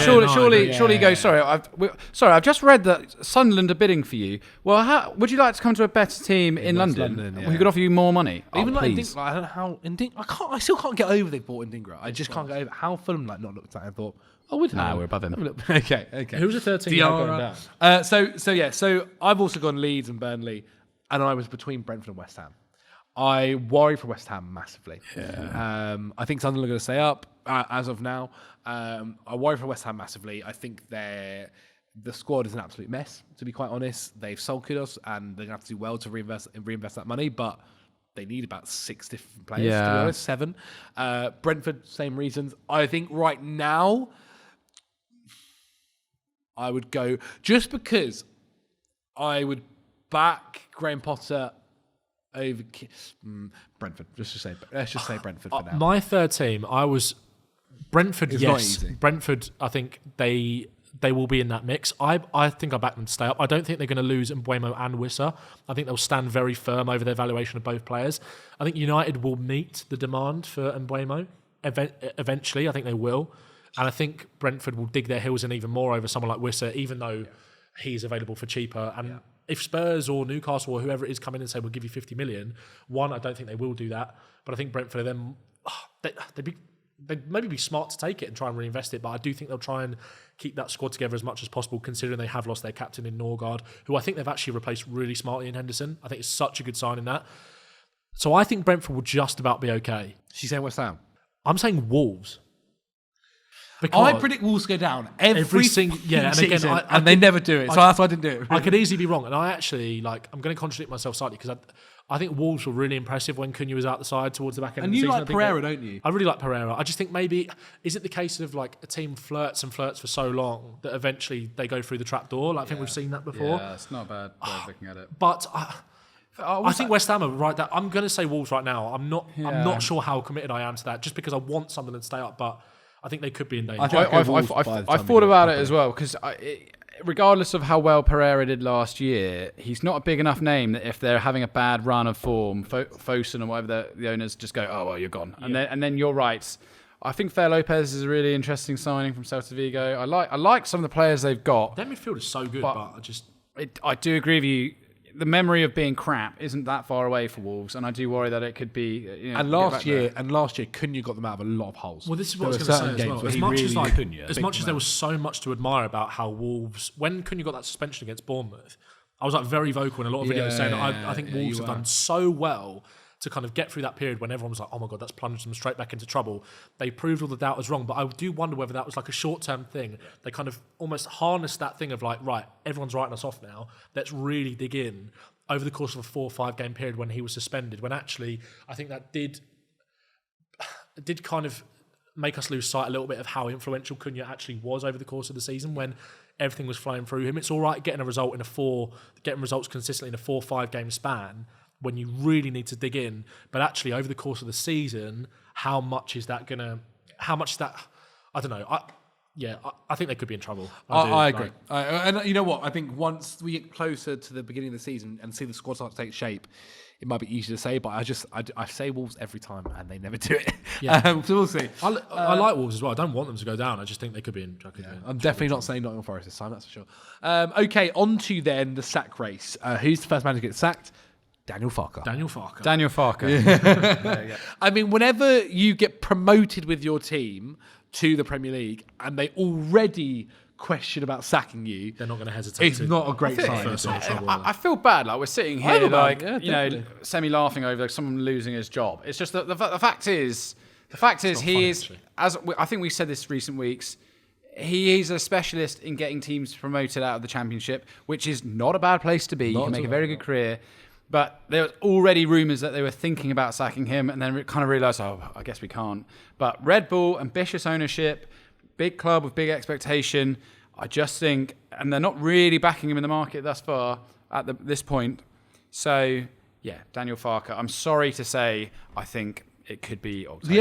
surely you go. Sorry, I've just read that Sunderland are bidding for you. Well, how would you like to come to a better team in London? We could offer you more money. Even please. I don't know how I still can't get over they bought Ndingra. I just can't get over how Fulham not looked at it and thought, we're above him. Okay. Who's the third team going down? So I've also gone Leeds and Burnley, and I was between Brentford and West Ham. I worry for West Ham massively. Yeah. I think Sunderland are going to stay up as of now. I worry for West Ham massively. I think the squad is an absolute mess, to be quite honest. They've sulked us, and they're going to have to do well to reinvest that money, but they need about 6 different players, to be honest, 7. Brentford, same reasons. I think right now, I would go, just because I would back Graham Potter over Brentford. Let's just say Brentford for now. My third team, I was Brentford. It's yes, not easy. Brentford. I think they will be in that mix. I think I back them to stay up. I don't think they're going to lose Mbeumo and Wissa. I think they'll stand very firm over their valuation of both players. I think United will meet the demand for Mbeumo eventually. I think they will, and I think Brentford will dig their heels in even more over someone like Wissa, even though he's available for cheaper. And if Spurs or Newcastle or whoever it is come in and say, we'll give you 50 million, I don't think they will do that. But I think Brentford, they'd maybe be smart to take it and try and reinvest it. But I do think they'll try and keep that squad together as much as possible, considering they have lost their captain in Norgard, who I think they've actually replaced really smartly in Henderson. I think it's such a good sign in that. So I think Brentford will just about be okay. She's saying West Ham. I'm saying Wolves. I predict Wolves go down every single season, and they never do it. So that's why I didn't do it. I could easily be wrong, and I actually I'm going to contradict myself slightly because I think Wolves were really impressive when Cunha was out the side towards the back end. And of the you season. like Pereira, don't you? I really like Pereira. I just think maybe is it the case of like a team flirts for so long that eventually they go through the trap door? Like, I think we've seen that before. Yeah, it's not a bad way of looking at it. But I think West Ham are right there. I'm going to say Wolves right now. I'm not sure how committed I am to that, just because I want Sunderland to stay up, but I think they could be in danger. I thought about it as well, because regardless of how well Pereira did last year, he's not a big enough name that if they're having a bad run of form, Fosun or whatever the owners just go, oh, well, you're gone. Yeah. And then you're right. I think Fer Lopez is a really interesting signing from Celta Vigo. I like some of the players they've got. Their midfield is so good, but I do agree with you. The memory of being crap isn't that far away for Wolves, and I do worry that it could be. And last year, Cunha got them out of a lot of holes. Well, this is what I was going to say as well. As much as there was so much to admire about how Wolves, when Cunha got that suspension against Bournemouth, I was very vocal in a lot of videos saying I think Wolves have done so well to kind of get through that period when everyone was like, oh my God, that's plunged them straight back into trouble. They proved all the doubters wrong, but I do wonder whether that was like a short-term thing. They kind of almost harnessed that thing of like, right, everyone's writing us off now. Let's really dig in over the course of a 4 or 5 game period when he was suspended, when actually I think that did kind of make us lose sight a little bit of how influential Cunha actually was over the course of the season when everything was flowing through him. It's all right getting results consistently in a 4 or 5 game span when you really need to dig in, but actually over the course of the season, how much is that? I don't know. I think they could be in trouble. I agree. And you know what? I think once we get closer to the beginning of the season and see the squad start to take shape, it might be easier to say, but I say Wolves every time and they never do it. Yeah. So we'll see. I like Wolves as well. I don't want them to go down. I just think they could be in trouble. Yeah. I'm definitely not saying Nottingham Forest this time, that's for sure. Okay, on to then the sack race. Who's the first man to get sacked? Daniel Farke. Yeah. I mean, whenever you get promoted with your team to the Premier League and they already question about sacking you, they're not going to hesitate. It's not a great sign. I feel bad. Like, we're sitting here, semi-laughing over someone losing his job. It's just that the fact is, he is, as I think we said this recent weeks, he is a specialist in getting teams promoted out of the Championship, which is not a bad place to be. You can make a very good career. But there was already rumours that they were thinking about sacking him, and then kind of realised, I guess we can't. But Red Bull, ambitious ownership, big club with big expectation. I just think, and they're not really backing him in the market thus far at this point. So, yeah, Daniel Farke. I'm sorry to say, I think it could be October.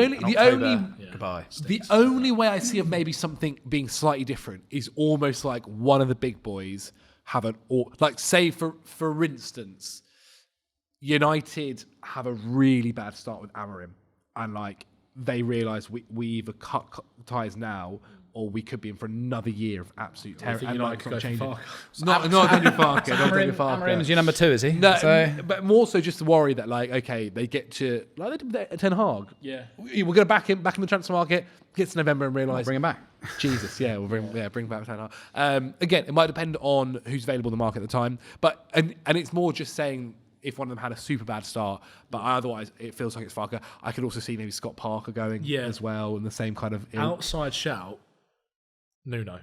The only way I see of maybe something being slightly different is almost like one of the big boys have say for instance, United have a really bad start with Amorim, and like they realise we either cut ties now, or we could be in for another year of absolute terror. And like changing. Not Daniel Farke. Amarim's your number 2, is he? No, but more so just the worry that like, okay, they get to like they did Ten Hag. Yeah, we're going to back him back in the transfer market. Gets to November and realise bring him back. Jesus, yeah, we'll bring back Ten Hag. Again, it might depend on who's available in the market at the time, but and it's more just saying if one of them had a super bad start, but otherwise it feels like it's Farke. I could also see maybe Scott Parker going as well, in the same kind of outside shout. Nuno.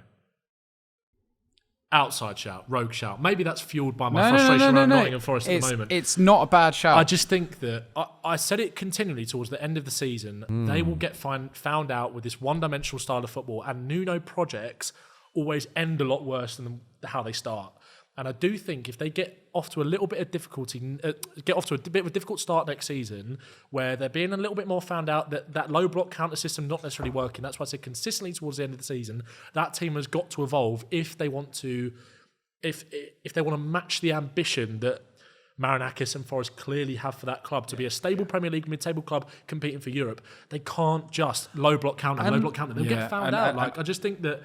Outside shout, rogue shout. Maybe that's fueled by my frustration around Nottingham Forest at the moment. It's not a bad shout. I just think that I said it continually towards the end of the season. They will get found out with this one-dimensional style of football, and Nuno projects always end a lot worse than how they start. And I do think if they get off to a little bit of difficulty, get off to a bit of a difficult start next season, where they're being a little bit more found out that low block counter system not necessarily working. That's why I said consistently towards the end of the season, that team has got to evolve if they want to, if they want to match the ambition that Marinakis and Forest clearly have for that club to be a stable Premier League mid-table club competing for Europe. They can't just low block counter. They'll get found out. I just think that.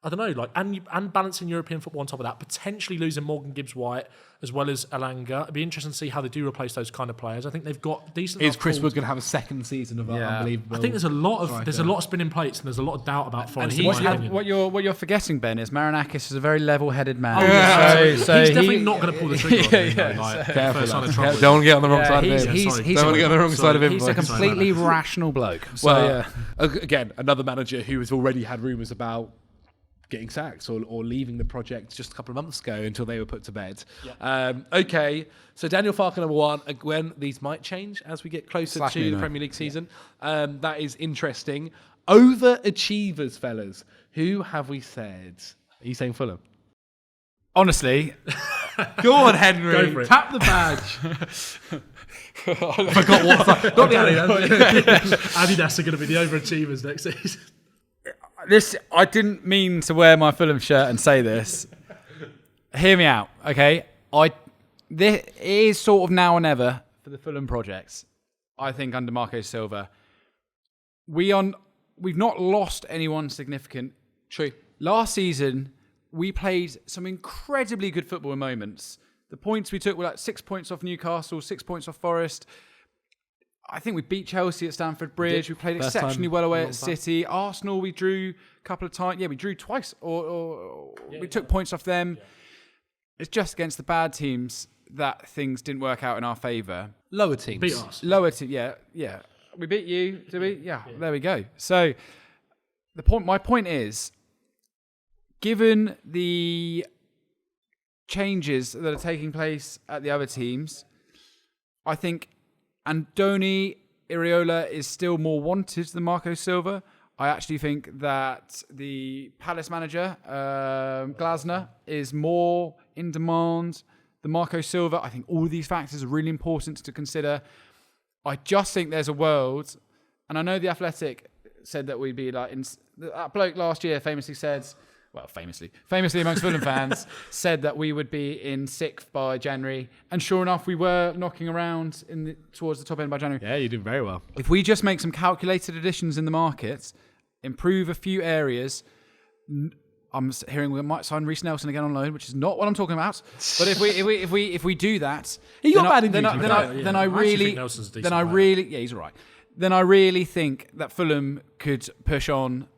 I don't know, like, and balancing European football on top of that, potentially losing Morgan Gibbs-White as well as Alanga. It'd be interesting to see how they do replace those kind of players. I think they've got decent. Is Chris Wood going to have a second season of unbelievable? I think there's a lot of spinning plates and there's a lot of doubt about Forest. What you're forgetting, Ben, is Marinakis is a very level-headed man. He's definitely not going to pull the trigger. Don't want to get on the wrong side of him. Don't want to get on the wrong side of him. He's a completely rational bloke. Again, another manager who has already had rumours about getting sacked or leaving the project just a couple of months ago until they were put to bed. Okay, so Daniel Farke number 1. Again, these might change as we get closer to the Premier League season. That is interesting. Overachievers, fellas. Who have we said? Are you saying Fulham? Honestly. Go on, Henry. Go for it. Tap the badge. I forgot what side. Not the Adidas are going to be the overachievers next season. I didn't mean to wear my Fulham shirt and say this. Hear me out, okay? It is sort of now or never for the Fulham projects. I think under Marco Silva, we've not lost anyone significant. True. Last season, we played some incredibly good football in moments. The points we took were like 6 points off Newcastle, 6 points off Forest. I think we beat Chelsea at Stamford Bridge. We played exceptionally well away at City. Arsenal, we drew a couple of times. Yeah, we drew twice, or we took points off them. Yeah. It's just against the bad teams that things didn't work out in our favour. Lower teams. Beat us. Lower teams, yeah. We beat you, did we? Yeah, there we go. So my point is, given the changes that are taking place at the other teams, I think Andoni Iraola is still more wanted than Marco Silva. I actually think that the Palace manager, Glasner, is more in demand than Marco Silva. I think all of these factors are really important to consider. I just think there's a world, and I know The Athletic said that we'd be like, that bloke last year famously said, well, famously amongst Fulham fans, said that we would be in 6th by January. And sure enough, we were knocking around towards the top end by January. Yeah, you did very well. If we just make some calculated additions in the market, improve a few areas, I'm hearing we might sign Reece Nelson again on loan, which is not what I'm talking about. But if we do that, he got bad then I really he's all right. Then I really think that Fulham could push on.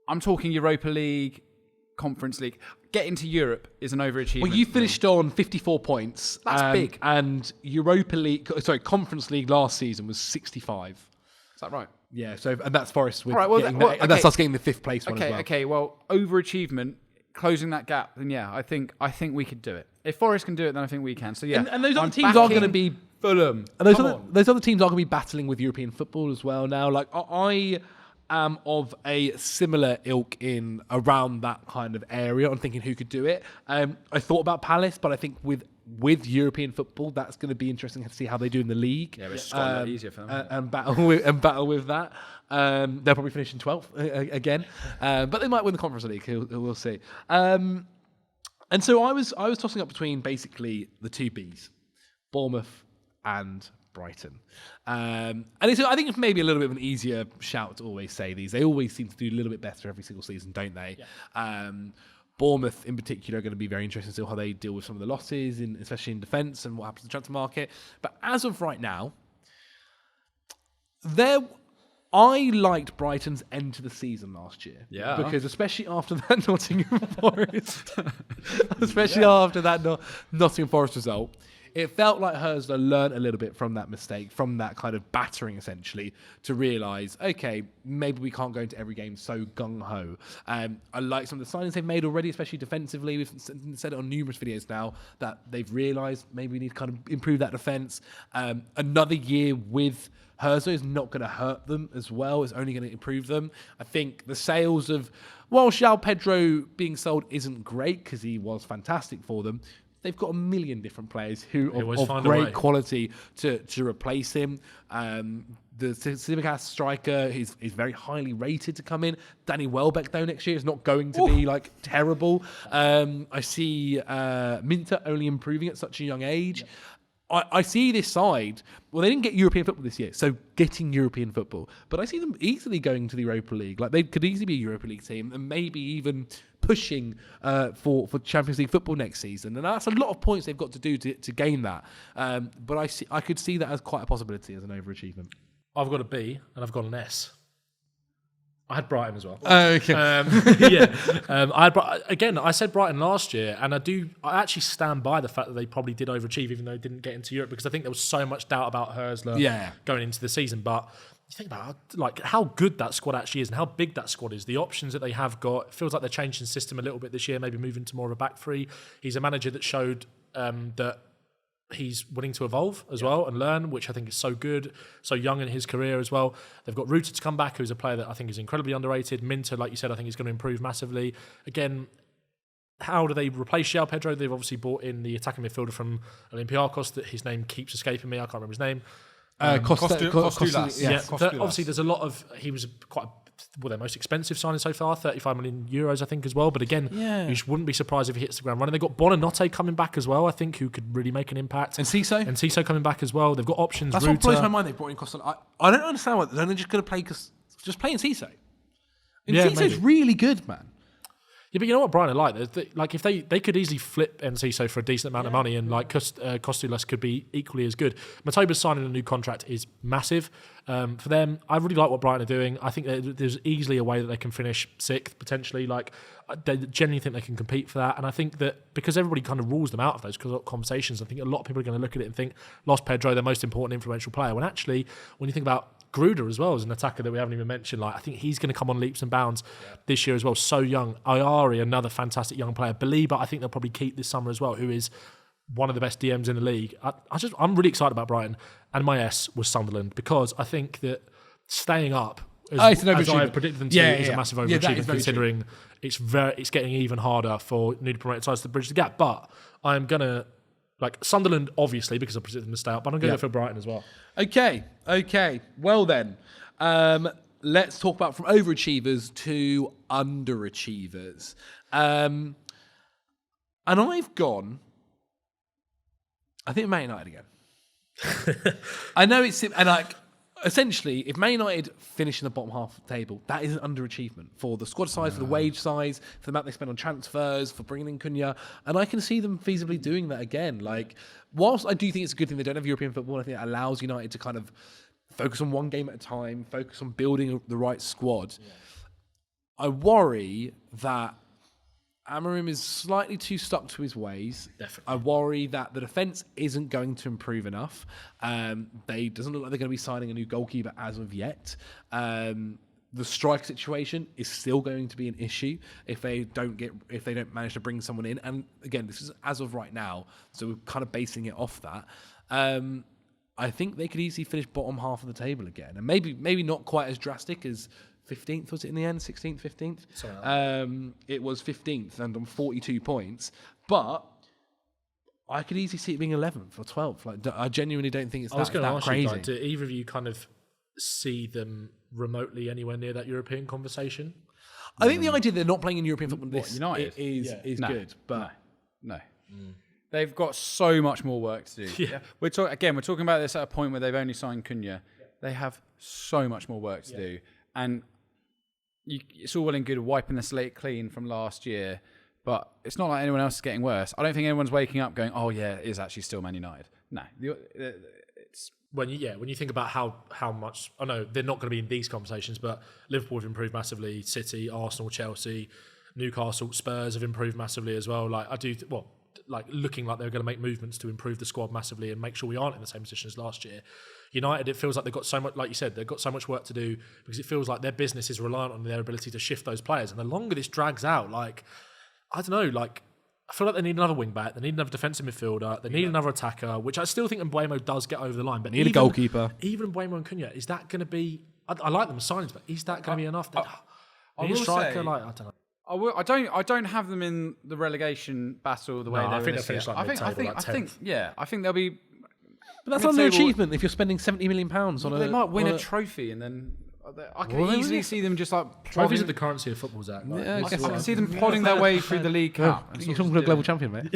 I'm talking Europa League, Conference League. Get into Europe is an overachievement. Well, you finished on 54 points. That's big. And Conference League last season was 65. Is that right? Yeah. So and that's Forest with and that's us getting the 5th place one as well. Okay. Well, overachievement, closing that gap. Then yeah, I think we could do it. If Forest can do it, then I think we can. So yeah. And those other teams are going to be Fulham. And those other teams are going to be battling with European football as well now. Like I am of a similar ilk in around that kind of area. I'm thinking who could do it. I thought about Palace, but I think with with European football, that's going to be interesting to see how they do in the league. Yeah, it's just got a lot easier for them. And battle with that. They'll probably finish in 12th again, but they might win the Conference League. We'll see. And so I was tossing up between basically the two Bs, Bournemouth and Brighton. And I think it's maybe a little bit of an easier shout to always say these. They always seem to do a little bit better every single season, don't they? Yeah. Bournemouth in particular are going to be very interesting to see how they deal with some of the losses, especially in defence and what happens in the transfer market. But as of right now, I liked Brighton's end to the season last year. Yeah. Because especially after that Nottingham Forest, after that Nottingham Forest result, it felt like Herzler learned a little bit from that mistake, from that kind of battering essentially, to realise, okay, maybe we can't go into every game so gung-ho. I like some of the signings they've made already, especially defensively. We've said it on numerous videos now that they've realised maybe we need to kind of improve that defence. Another year with Herzler is not going to hurt them as well. It's only going to improve them. I think the sales of, while João Pedro being sold isn't great because he was fantastic for them, they've got a million different players who of great quality to replace him. The Simicast striker is very highly rated to come in. Danny Welbeck, though, next year is not going to be terrible. I see Minter only improving at such a young age. Yeah. I see this side, well, they didn't get European football this year, so getting European football. But I see them easily going to the Europa League. They could easily be a Europa League team and maybe even pushing for Champions League football next season. And that's a lot of points they've got to do to gain that. But I could see that as quite a possibility as an overachievement. I've got a B and I've got an S. I had Brighton as well. Okay. I said Brighton last year, and I actually stand by the fact that they probably did overachieve, even though they didn't get into Europe, because I think there was so much doubt about Herzler going into the season. But you think about how good that squad actually is and how big that squad is, the options that they have got. It feels like they're changing the system a little bit this year, maybe moving to more of a back three. He's a manager that showed that he's willing to evolve as well and learn, which I think is so good, so young in his career as well. They've got Ruta to come back, who's a player that I think is incredibly underrated. Minter, like you said, I think is going to improve massively. Again, how do they replace João Pedro? They've obviously brought in the attacking midfielder from Olympiacos, that his name keeps escaping me. I can't remember his name. Costulas. Yeah, obviously there's a lot of, he was their most expensive signing so far, 35 million euros, I think, as well. But again, you just wouldn't be surprised if he hits the ground running. They've got Bonanotte coming back as well, I think, who could really make an impact. And Ciso coming back as well. They've got options. That's what blows my mind. They brought in Costa. I don't understand why they're just going to play, because just playing Ciso. Ciso's really good, man. Yeah, but you know what Brighton are like? If they could easily flip Enciso for a decent amount of money, and Costulas could be equally as good. Matoba's signing a new contract is massive for them. I really like what Brighton are doing. I think there's easily a way that they can finish 6th, potentially. They genuinely think they can compete for that. And I think that because everybody kind of rules them out of those conversations, I think a lot of people are going to look at it and think, lost Pedro, their most important influential player. When actually, when you think about Gruder as well as an attacker that we haven't even mentioned, I think he's going to come on leaps and bounds this year as well. So young. Ayari, another fantastic young player. Belieber, I think they'll probably keep this summer as well, who is one of the best DMs in the league. I'm really excited about Brighton, and my S was Sunderland, because I think that staying up, as I predicted them to, is a massive overachievement, considering it's getting even harder for newly promoted sides to bridge the gap. But I'm gonna Sunderland, obviously, because I predicted them to stay up, but I'm going to go for Brighton as well. Okay. Well then, let's talk about from overachievers to underachievers. And I've gone, I think Man United again. I know it's, and essentially, if Man United finish in the bottom half of the table, that is an underachievement for the squad size, for the wage size, for the amount they spend on transfers, for bringing in Cunha. And I can see them feasibly doing that again. Whilst I do think it's a good thing they don't have European football, I think it allows United to kind of focus on one game at a time, focus on building the right squad. Yeah. I worry that Amorim is slightly too stuck to his ways. Definitely. I worry that the defence isn't going to improve enough. They doesn't look like they're going to be signing a new goalkeeper as of yet. The strike situation is still going to be an issue if they don't manage to bring someone in. And again, this is as of right now, so we're kind of basing it off that. I think they could easily finish bottom half of the table again, and maybe not quite as drastic as 15th, was it in the end? 16th, 15th? It was 15th and on 42 points. But I could easily see it being 11th or 12th. Like, I genuinely don't think it's that crazy. I was going to ask you, do either of you kind of see them remotely anywhere near that European conversation? I think the idea they're not playing in European football United is good, but no. They've got so much more work to do. Yeah. We're talking about this at a point where they've only signed Cunha. Yeah. They have so much more work to do, and it's all well and good wiping the slate clean from last year. But it's not like anyone else is getting worse. I don't think anyone's waking up going, "Oh yeah, it is actually still Man United." No, it's when you think about how much. I know they're not going to be in these conversations, but Liverpool have improved massively. City, Arsenal, Chelsea, Newcastle, Spurs have improved massively as well. Like looking like they're going to make movements to improve the squad massively and make sure we aren't in the same position as last year. United, it feels like they've got so much, like you said, they've got so much work to do because it feels like their business is reliant on their ability to shift those players. And the longer this drags out, I don't know, I feel like they need another wing back, they need another defensive midfielder, they need another attacker, which I still think Mbeumo does get over the line. But need a goalkeeper. Even Mbeumo and Cunha, is that going to be? I like them as signings, but is that going to be enough? I will striker, say, I don't know. I don't have them in the relegation battle the way I think they'll finish like mid-table, I think they'll be. But that's not an achievement if you're spending £70 million on They might win a trophy and then. I can easily see them just trophies are the currency of football, Zach. I can see them plodding their way through the League Cup. You're talking to a global champion, mate.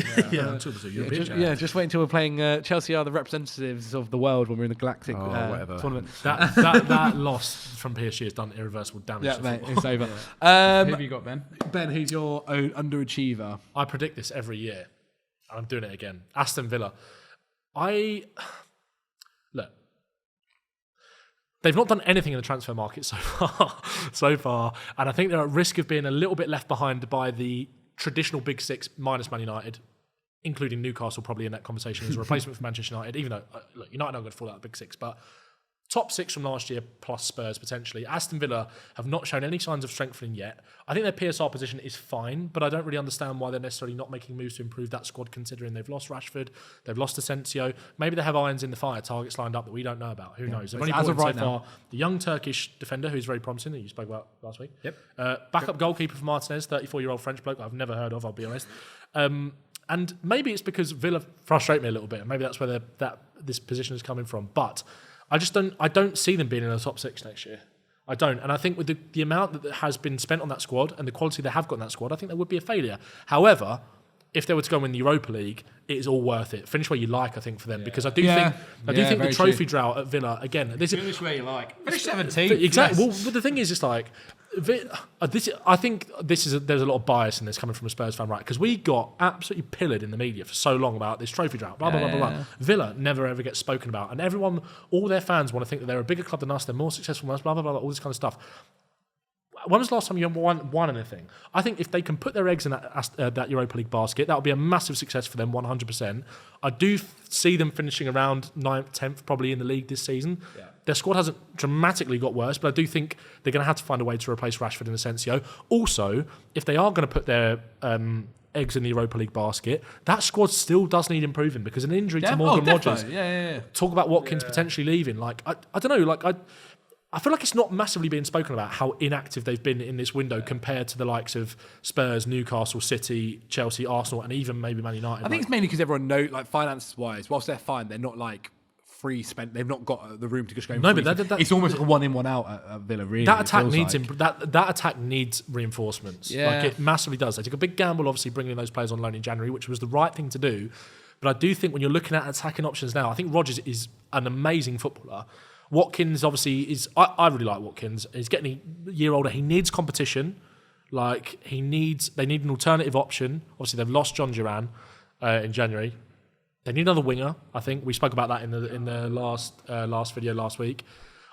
Just wait until we're playing. Chelsea are the representatives of the world when we're in the Galactic tournament. That loss from PSG has done irreversible damage. Yeah, mate, it's over. Who have you got, Ben? Ben, who's your own underachiever? I predict this every year, and I'm doing it again. Aston Villa. Look. They've not done anything in the transfer market so far, and I think they're at risk of being a little bit left behind by the traditional Big Six minus Man United, including Newcastle probably in that conversation as a replacement for Manchester United, even though United aren't going to fall out of the Big Six, but top six from last year plus Spurs potentially. Aston Villa have not shown any signs of strengthening yet. I think their PSR position is fine, but I don't really understand why they're necessarily not making moves to improve that squad considering they've lost Rashford, they've lost Asensio. Maybe they have irons in the fire, targets lined up that we don't know about. Who knows? They've only brought in so far the young Turkish defender who's very promising that you spoke about last week. Yep. Backup goalkeeper for Martinez, 34-year-old French bloke I've never heard of, I'll be honest. And maybe it's because Villa frustrate me a little bit, and maybe that's where this position is coming from. But I don't see them being in the top six next year. I don't. And I think with the amount that has been spent on that squad and the quality they have got in that squad, I think that would be a failure. However, if they were to go win the Europa League, it is all worth it. Finish where you like, I think, for them. Because I do think the trophy drought at Villa, again... Finish where you like. Finish 17th. Exactly. Well, but the thing is, it's like... I think there's a lot of bias in this coming from a Spurs fan, right? Because we got absolutely pillared in the media for so long about this trophy drought, blah, blah, blah, blah, blah. Villa never ever gets spoken about. And everyone, all their fans want to think that they're a bigger club than us, they're more successful than us, blah, blah, blah, all this kind of stuff. When was the last time you won anything? I think if they can put their eggs in that Europa League basket, that would be a massive success for them, 100%. I do see them finishing around 9th, 10th, probably in the league this season. Yeah. Their squad hasn't dramatically got worse, but I do think they're going to have to find a way to replace Rashford and Asensio. Also, if they are going to put their eggs in the Europa League basket, that squad still does need improving because an injury to Morgan Rogers. Talk about Watkins potentially leaving. I don't know. I feel like it's not massively being spoken about how inactive they've been in this window compared to the likes of Spurs, Newcastle, City, Chelsea, Arsenal, and even maybe Man United. I think it's mainly because everyone knows, finances-wise, whilst they're fine, they're not free spent. They've not got the room to just go. No, but it's almost like a one in, one out at Villa. Really, that attack needs that attack needs reinforcements. Yeah. It massively does. They took a big gamble, obviously, bringing those players on loan in January, which was the right thing to do. But I do think when you're looking at attacking options now, I think Rodgers is an amazing footballer. Watkins obviously is. I really like Watkins. He's getting a year older. He needs competition. They need an alternative option. Obviously, they've lost John Duran in January. They need another winger. I think we spoke about that in the last video last week.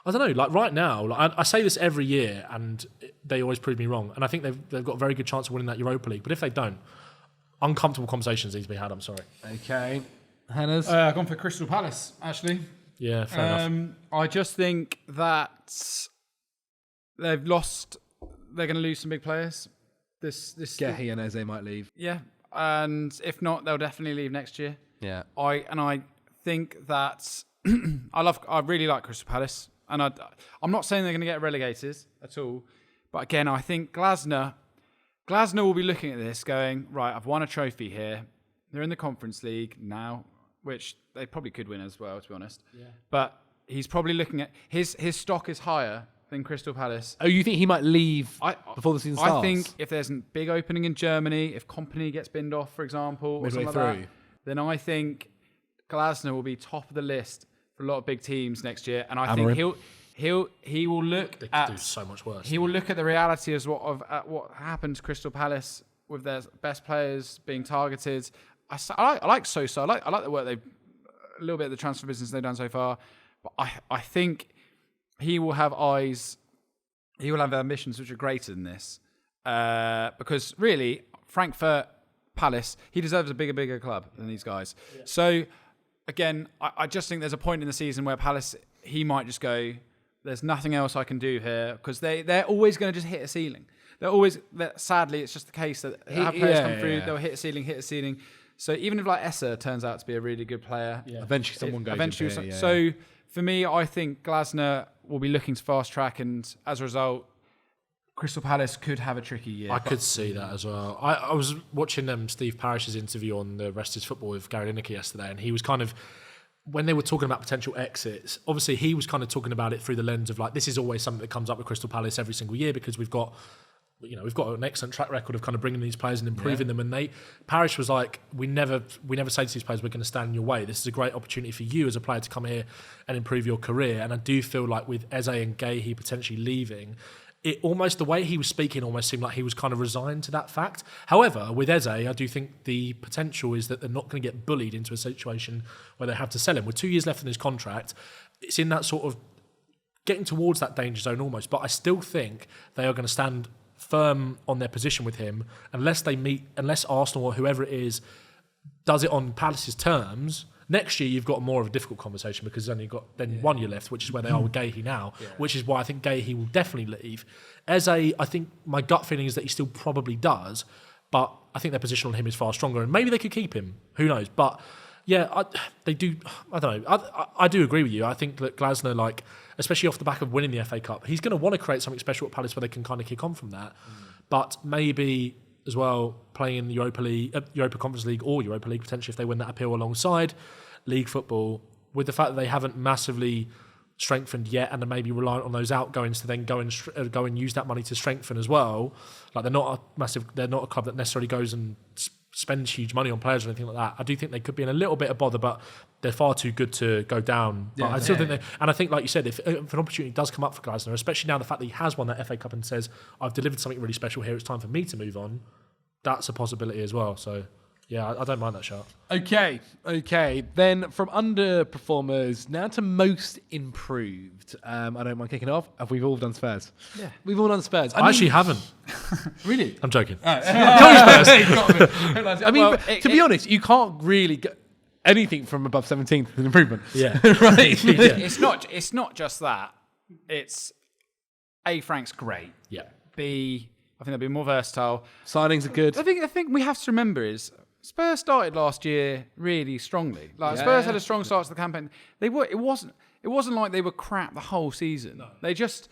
I don't know. Right now, I say this every year, and they always prove me wrong. And I think they've got a very good chance of winning that Europa League. But if they don't, uncomfortable conversations need to be had. I'm sorry. Okay, Hannah's. I've gone for Crystal Palace actually. Yeah, fair enough. I just think that they've lost. They're going to lose some big players. This Gehi and Eze might leave. Yeah, and if not, they'll definitely leave next year. Yeah. I think that I really like Crystal Palace, and I'm not saying they're going to get relegated at all, but again, I think Glasner will be looking at this, going, right, I've won a trophy here. They're in the Conference League now, which they probably could win as well, to be honest. Yeah. But he's probably looking at his stock is higher than Crystal Palace. Oh, you think he might leave before the season starts? I think if there's a big opening in Germany, if Kompany gets binned off, for example, or something like that, then I think Glasner will be top of the list for a lot of big teams next year, and I think he will look at do so much worse. He will look at the reality as what happened to Crystal Palace with their best players being targeted. I like Sosa. I like the work a little bit of the transfer business they've done so far, but I think he will have eyes. He will have ambitions which are greater than this, because really Frankfurt, Palace, he deserves a bigger club than these guys. Yeah. So again, I just think there's a point in the season where Palace, he might just go, there's nothing else I can do here, because they're always going to just hit a ceiling. Sadly, it's just the case that have players come through, they'll hit a ceiling. So even if like Essa turns out to be a really good player, eventually someone goes. So for me, I think Glasner will be looking to fast track, and as a result, Crystal Palace could have a tricky year. I could see that as well. I was watching Steve Parrish's interview on the Rest is Football with Gary Lineker yesterday, and he was kind of, when they were talking about potential exits, obviously he was kind of talking about it through the lens of like, this is always something that comes up with Crystal Palace every single year, because we've got an excellent track record of kind of bringing these players and improving them. And Parrish was like, we never say to these players, we're going to stand in your way. This is a great opportunity for you as a player to come here and improve your career. And I do feel like with Eze and Gahey potentially leaving, it almost, the way he was speaking almost seemed like he was kind of resigned to that fact. However, with Eze, I do think the potential is that they're not going to get bullied into a situation where they have to sell him. With 2 years left in his contract, it's in that sort of getting towards that danger zone almost. But I still think they are going to stand firm on their position with him unless Arsenal or whoever it is does it on Palace's terms. Next year, you've got more of a difficult conversation, because only got 1 year left, which is where they are with Gahey now, which is why I think Gahey will definitely leave. Eze, I think my gut feeling is that he still probably does, but I think their position on him is far stronger, and maybe they could keep him. Who knows? But yeah, they do. I don't know. I do agree with you. I think that Glasner, like, especially off the back of winning the FA Cup, he's going to want to create something special at Palace where they can kind of kick on from that. But maybe as well, playing in the Europa Conference League or Europa League potentially if they win that appeal alongside league football, with the fact that they haven't massively strengthened yet and are maybe reliant on those outgoings to then go and use that money to strengthen as well. Like they're not a club that necessarily goes and spends huge money on players or anything like that. I do think they could be in a little bit of bother, but they're far too good to go down. But I still think and I think, like you said, if an opportunity does come up for Glasner, especially now the fact that he has won that FA Cup and says, I've delivered something really special here, it's time for me to move on, that's a possibility as well. So yeah, I don't mind that shot. Okay. Then from underperformers now to most improved. I don't mind kicking off. We've all done Spurs. Yeah, we've all done Spurs. I actually haven't. Really? I'm joking. I mean, to be honest, you can't really get anything from above 17th as an improvement. Yeah, right. Yeah. It's not just that. It's A, Frank's great. Yeah. B, I think they'll be more versatile. Signings are good. I think we have to remember is Spurs started last year really strongly. Spurs had a strong start to the campaign. It wasn't like they were crap the whole season. No. It just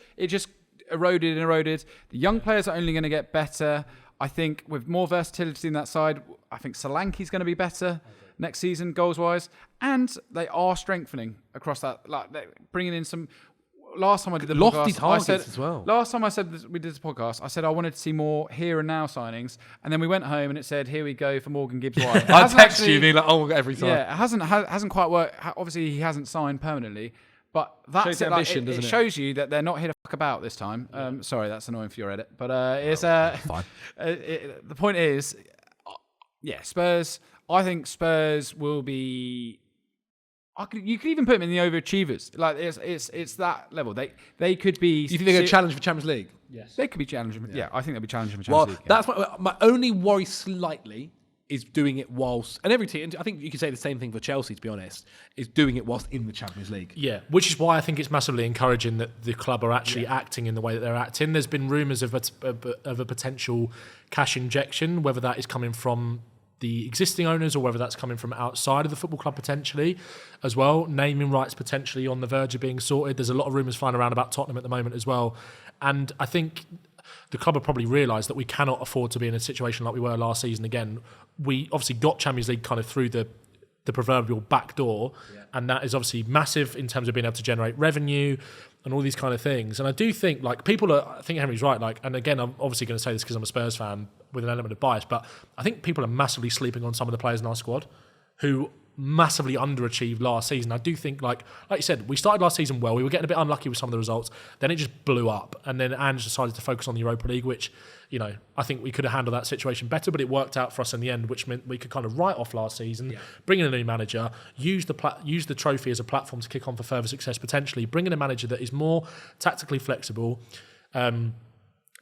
eroded. The young players are only going to get better. I think with more versatility in that side, I think Solanke's going to be better next season goals wise, and they are strengthening across that. Like they're bringing in some. Last time I did the lofty podcast, targets as well. Last time we did this podcast, I said I wanted to see more here and now signings, and then we went home and it said, "Here we go for Morgan Gibbs-White." I text you being like, "Oh, we'll get every time." Yeah, it hasn't quite worked. Obviously, he hasn't signed permanently, but that's ambition, it shows you that they're not here to fuck about this time. Sorry, that's annoying for your edit, but it's fine. The point is, Spurs. I think Spurs will be. You could even put them in the overachievers. Like it's that level. They could be. Do you think they're going to challenge for Champions League? Yes, they could be challenging. Yeah, I think they'll be challenging for Champions League. That's my only worry slightly is doing it whilst, and every team. I think you could say the same thing for Chelsea. To be honest, is doing it whilst in the Champions League. Yeah, which is why I think it's massively encouraging that the club are actually acting in the way that they're acting. There's been rumours of a potential cash injection, whether that is coming from the existing owners or whether that's coming from outside of the football club potentially as well. Naming rights potentially on the verge of being sorted. There's a lot of rumours flying around about Tottenham at the moment as well. And I think the club have probably realised that we cannot afford to be in a situation like we were last season again. We obviously got Champions League kind of through the proverbial back door, and that is obviously massive in terms of being able to generate revenue and all these kind of things. And I do think, like, I think Henry's right, like, and again, I'm obviously going to say this because I'm a Spurs fan with an element of bias, but I think people are massively sleeping on some of the players in our squad who massively underachieved last season. I do think, like you said, we started last season well. We were getting a bit unlucky with some of the results. Then it just blew up. And then Ange decided to focus on the Europa League, which, you know, I think we could have handled that situation better, but it worked out for us in the end, which meant we could kind of write off last season, bring in a new manager, use the trophy as a platform to kick on for further success potentially, bring in a manager that is more tactically flexible,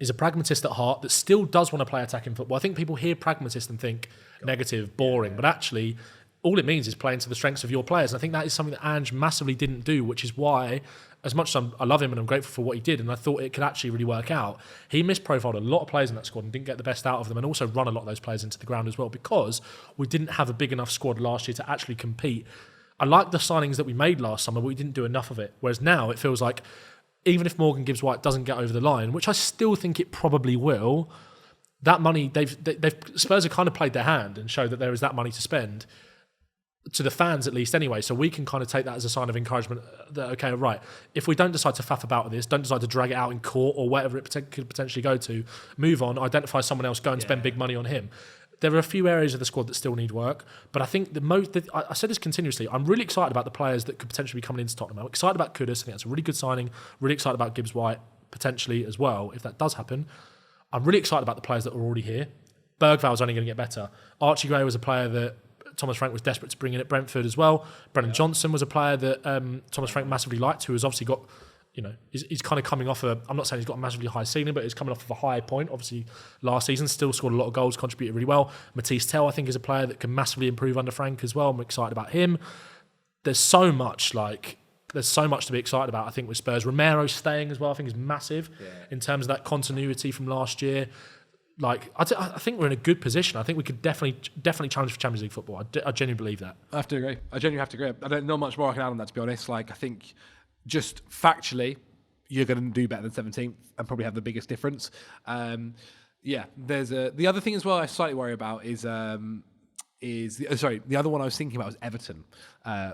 is a pragmatist at heart, that still does want to play attacking football. I think people hear pragmatist and think negative, boring, but actually all it means is playing to the strengths of your players. And I think that is something that Ange massively didn't do, which is why, as much as I love him and I'm grateful for what he did, and I thought it could actually really work out, he misprofiled a lot of players in that squad and didn't get the best out of them, and also run a lot of those players into the ground as well, because we didn't have a big enough squad last year to actually compete. I like the signings that we made last summer, but we didn't do enough of it. Whereas now it feels like even if Morgan Gibbs-White doesn't get over the line, which I still think it probably will, that money, Spurs have kind of played their hand and showed that there is that money to spend, to the fans at least anyway, so we can kind of take that as a sign of encouragement that, okay, right, if we don't decide to faff about with this, don't decide to drag it out in court or whatever it could potentially go to, move on, identify someone else, go and spend big money on him. There are a few areas of the squad that still need work, but I think I said this continuously, I'm really excited about the players that could potentially be coming into Tottenham. I'm excited about Kudus, I think that's a really good signing, really excited about Gibbs-White potentially as well, if that does happen. I'm really excited about the players that are already here. Bergval's only going to get better. Archie Gray was a player that Thomas Frank was desperate to bring in at Brentford as well. Brennan Johnson was a player that Thomas Frank massively liked, who has obviously got, you know, he's kind of coming off I'm not saying he's got a massively high ceiling, but he's coming off of a high point. Obviously, last season, still scored a lot of goals, contributed really well. Matisse Tell, I think, is a player that can massively improve under Frank as well. I'm excited about him. There's so much to be excited about, I think, with Spurs. Romero staying as well, I think, is massive in terms of that continuity from last year. Like, I think we're in a good position. I think we could definitely challenge for Champions League football. I genuinely believe that. I have to agree. I genuinely have to agree. I don't know much more I can add on that, to be honest. Like, I think just factually, you're going to do better than 17th and probably have the biggest difference. There's the other thing as well I slightly worry about is the other one I was thinking about was Everton,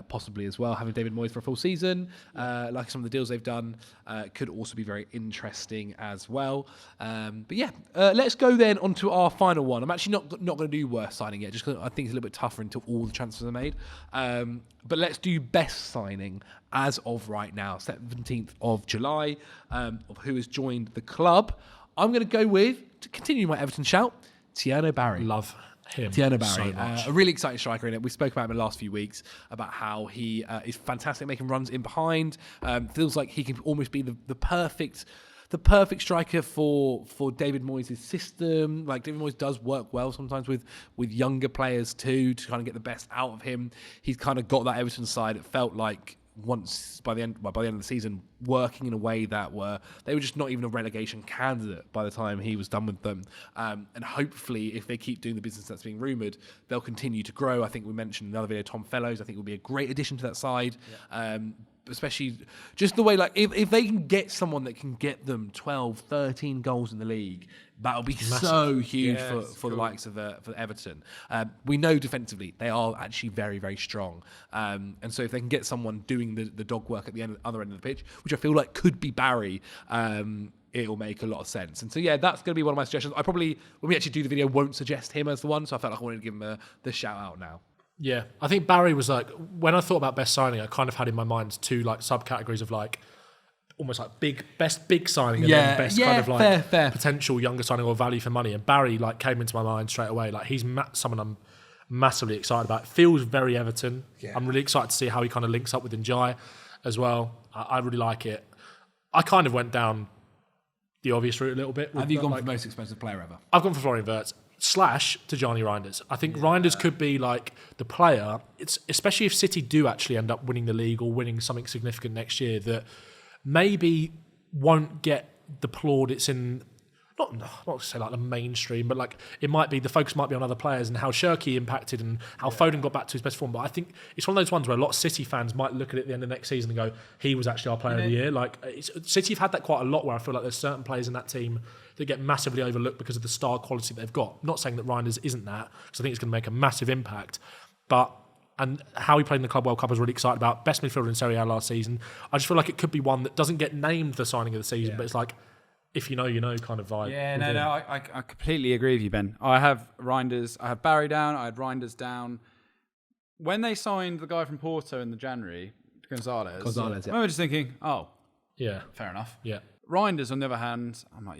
possibly as well, having David Moyes for a full season. Like some of the deals they've done could also be very interesting as well. Let's go then on to our final one. I'm actually not going to do worst signing yet, just because I think it's a little bit tougher until all the transfers are made. But let's do best signing as of right now, 17th of July, of who has joined the club. I'm going to go with, to continue my Everton shout, Tiano Barry. Love him. Tiano Barry, so much. a really exciting striker in it. We spoke about him in the last few weeks about how he is fantastic making runs in behind. Feels like he can almost be the perfect striker for David Moyes' system. Like, David Moyes does work well sometimes with younger players too, to kind of get the best out of him. He's kind of got that Everton side. It felt like once by the end of the season, working in a way that they were just not even a relegation candidate by the time he was done with them. And hopefully, if they keep doing the business that's being rumoured, they'll continue to grow. I think we mentioned in another video, Tom Fellows, I think will be a great addition to that side. Especially just the way, like, if they can get someone that can get them 12, 13 goals in the league, that'll be massive. So huge for the likes of for Everton. We know defensively they are actually very, very strong. And so if they can get someone doing the dog work at the other end of the pitch, which I feel like could be Barry, it'll make a lot of sense. And so, that's going to be one of my suggestions. I probably, when we actually do the video, won't suggest him as the one, so I felt like I wanted to give him the shout out now. Yeah, I think Barry was like, when I thought about best signing, I kind of had in my mind two like subcategories of like almost like best big signing and then best kind of like fair. Potential younger signing or value for money. And Barry like came into my mind straight away. Like, he's someone I'm massively excited about. It feels very Everton. Yeah. I'm really excited to see how he kind of links up with Njai as well. I really like it. I kind of went down the obvious route a little bit. Have you gone for the most expensive player ever? I've gone for Florian Wirtz. Tijani Reinders. I think Reinders could be like the player, it's especially if City do actually end up winning the league or winning something significant next year, that maybe won't get the plaudits in not to say like the mainstream, but like it might be the focus might be on other players and how Shirky impacted and how Foden got back to his best form. But I think it's one of those ones where a lot of City fans might look at it at the end of next season and go, he was actually our player of the year. Like City have had that quite a lot, where I feel like there's certain players in that team that get massively overlooked because of the star quality they've got. Not saying that Reinders isn't that, because I think it's going to make a massive impact, and how he played in the Club World Cup I was really excited about. Best midfielder in Serie A last season. I just feel like it could be one that doesn't get named the signing of the season, but it's like, if you know, you know kind of vibe. Yeah, no, I completely agree with you, Ben. I have Reinders, I have Barry down, I had Reinders down. When they signed the guy from Porto in the January, Gonzalez, I remember just thinking, fair enough. Yeah. Reinders, on the other hand, I'm like,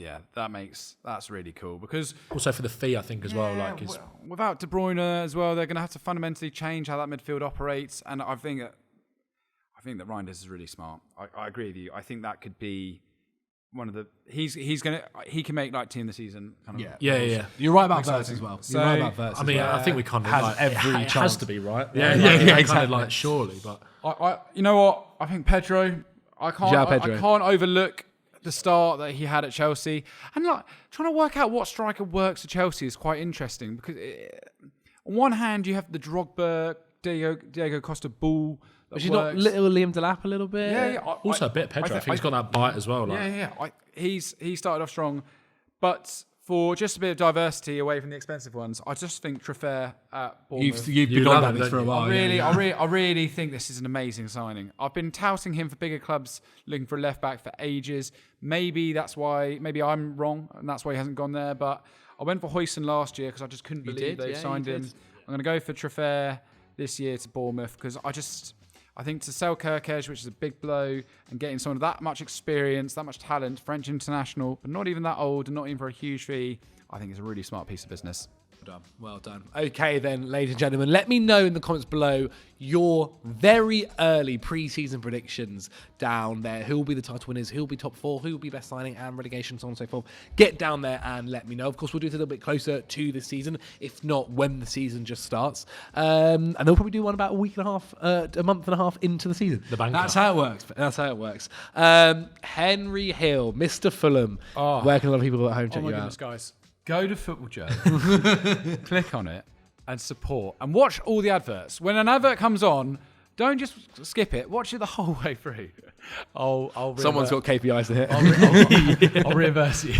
that's really cool, because Also for the fee, I think, as well. Without De Bruyne as well, they're going to have to fundamentally change how that midfield operates, and I think that Reinders is really smart. I agree with you. I think that could be one of the he can make like team of the season. Yeah. You're right about Verts as well. You're right about Verts. I mean, I think we kind of has every it chance. has to be right. Exactly. Kind of like surely, but I you know what? I think Pedro. I can't overlook the start that he had at Chelsea, and like trying to work out what striker works at Chelsea is quite interesting, because on one hand you have the Drogba, Diego Costa ball. Was he not little Liam Djellab a little bit? Yeah. Also a bit Pedro. I think he's got that bite as well. Like. He started off strong, but for just a bit of diversity away from the expensive ones, I just think Triffier at Bournemouth. You've been on about this for a while. I really think this is an amazing signing. I've been touting him for bigger clubs, looking for a left back for ages. Maybe I'm wrong, and that's why he hasn't gone there. But I went for Huijsen last year because I just couldn't believe they signed him. I'm going to go for Triffier this year to Bournemouth, because I think to sell Kirkej, which is a big blow, and getting someone of that much experience, that much talent, French international, but not even that old and not even for a huge fee, I think it's a really smart piece of business. Well done. Okay then, ladies and gentlemen, let me know in the comments below your very early pre-season predictions down there. Who will be the title winners? Who will be top four? Who will be best signing and relegation, so on and so forth. Get down there and let me know. Of course, we'll do it a little bit closer to the season, if not when the season just starts. And they'll probably do one about a month and a half into the season. That's how it works. Henry Hill, Mr. Fulham. Where can a lot of people at home check you out? Oh my goodness, guys. Go to Football Joe, click on it, and support, and watch all the adverts. When an advert comes on, don't just skip it. Watch it the whole way through. Someone's got KPIs to hit. I'll reimburse you.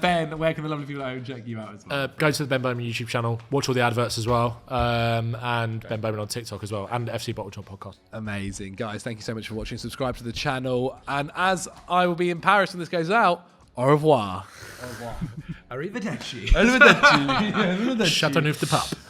Ben, where can the lovely people at home check you out as well? Go to the Ben Bowman YouTube channel, watch all the adverts as well, and Ben Bowman on TikTok as well, and FC Bottle Job podcast. Amazing. Guys, thank you so much for watching. Subscribe to the channel, and as I will be in Paris when this goes out, au revoir. Arrivederci. Arrivederci. Chateauneuf de Pape.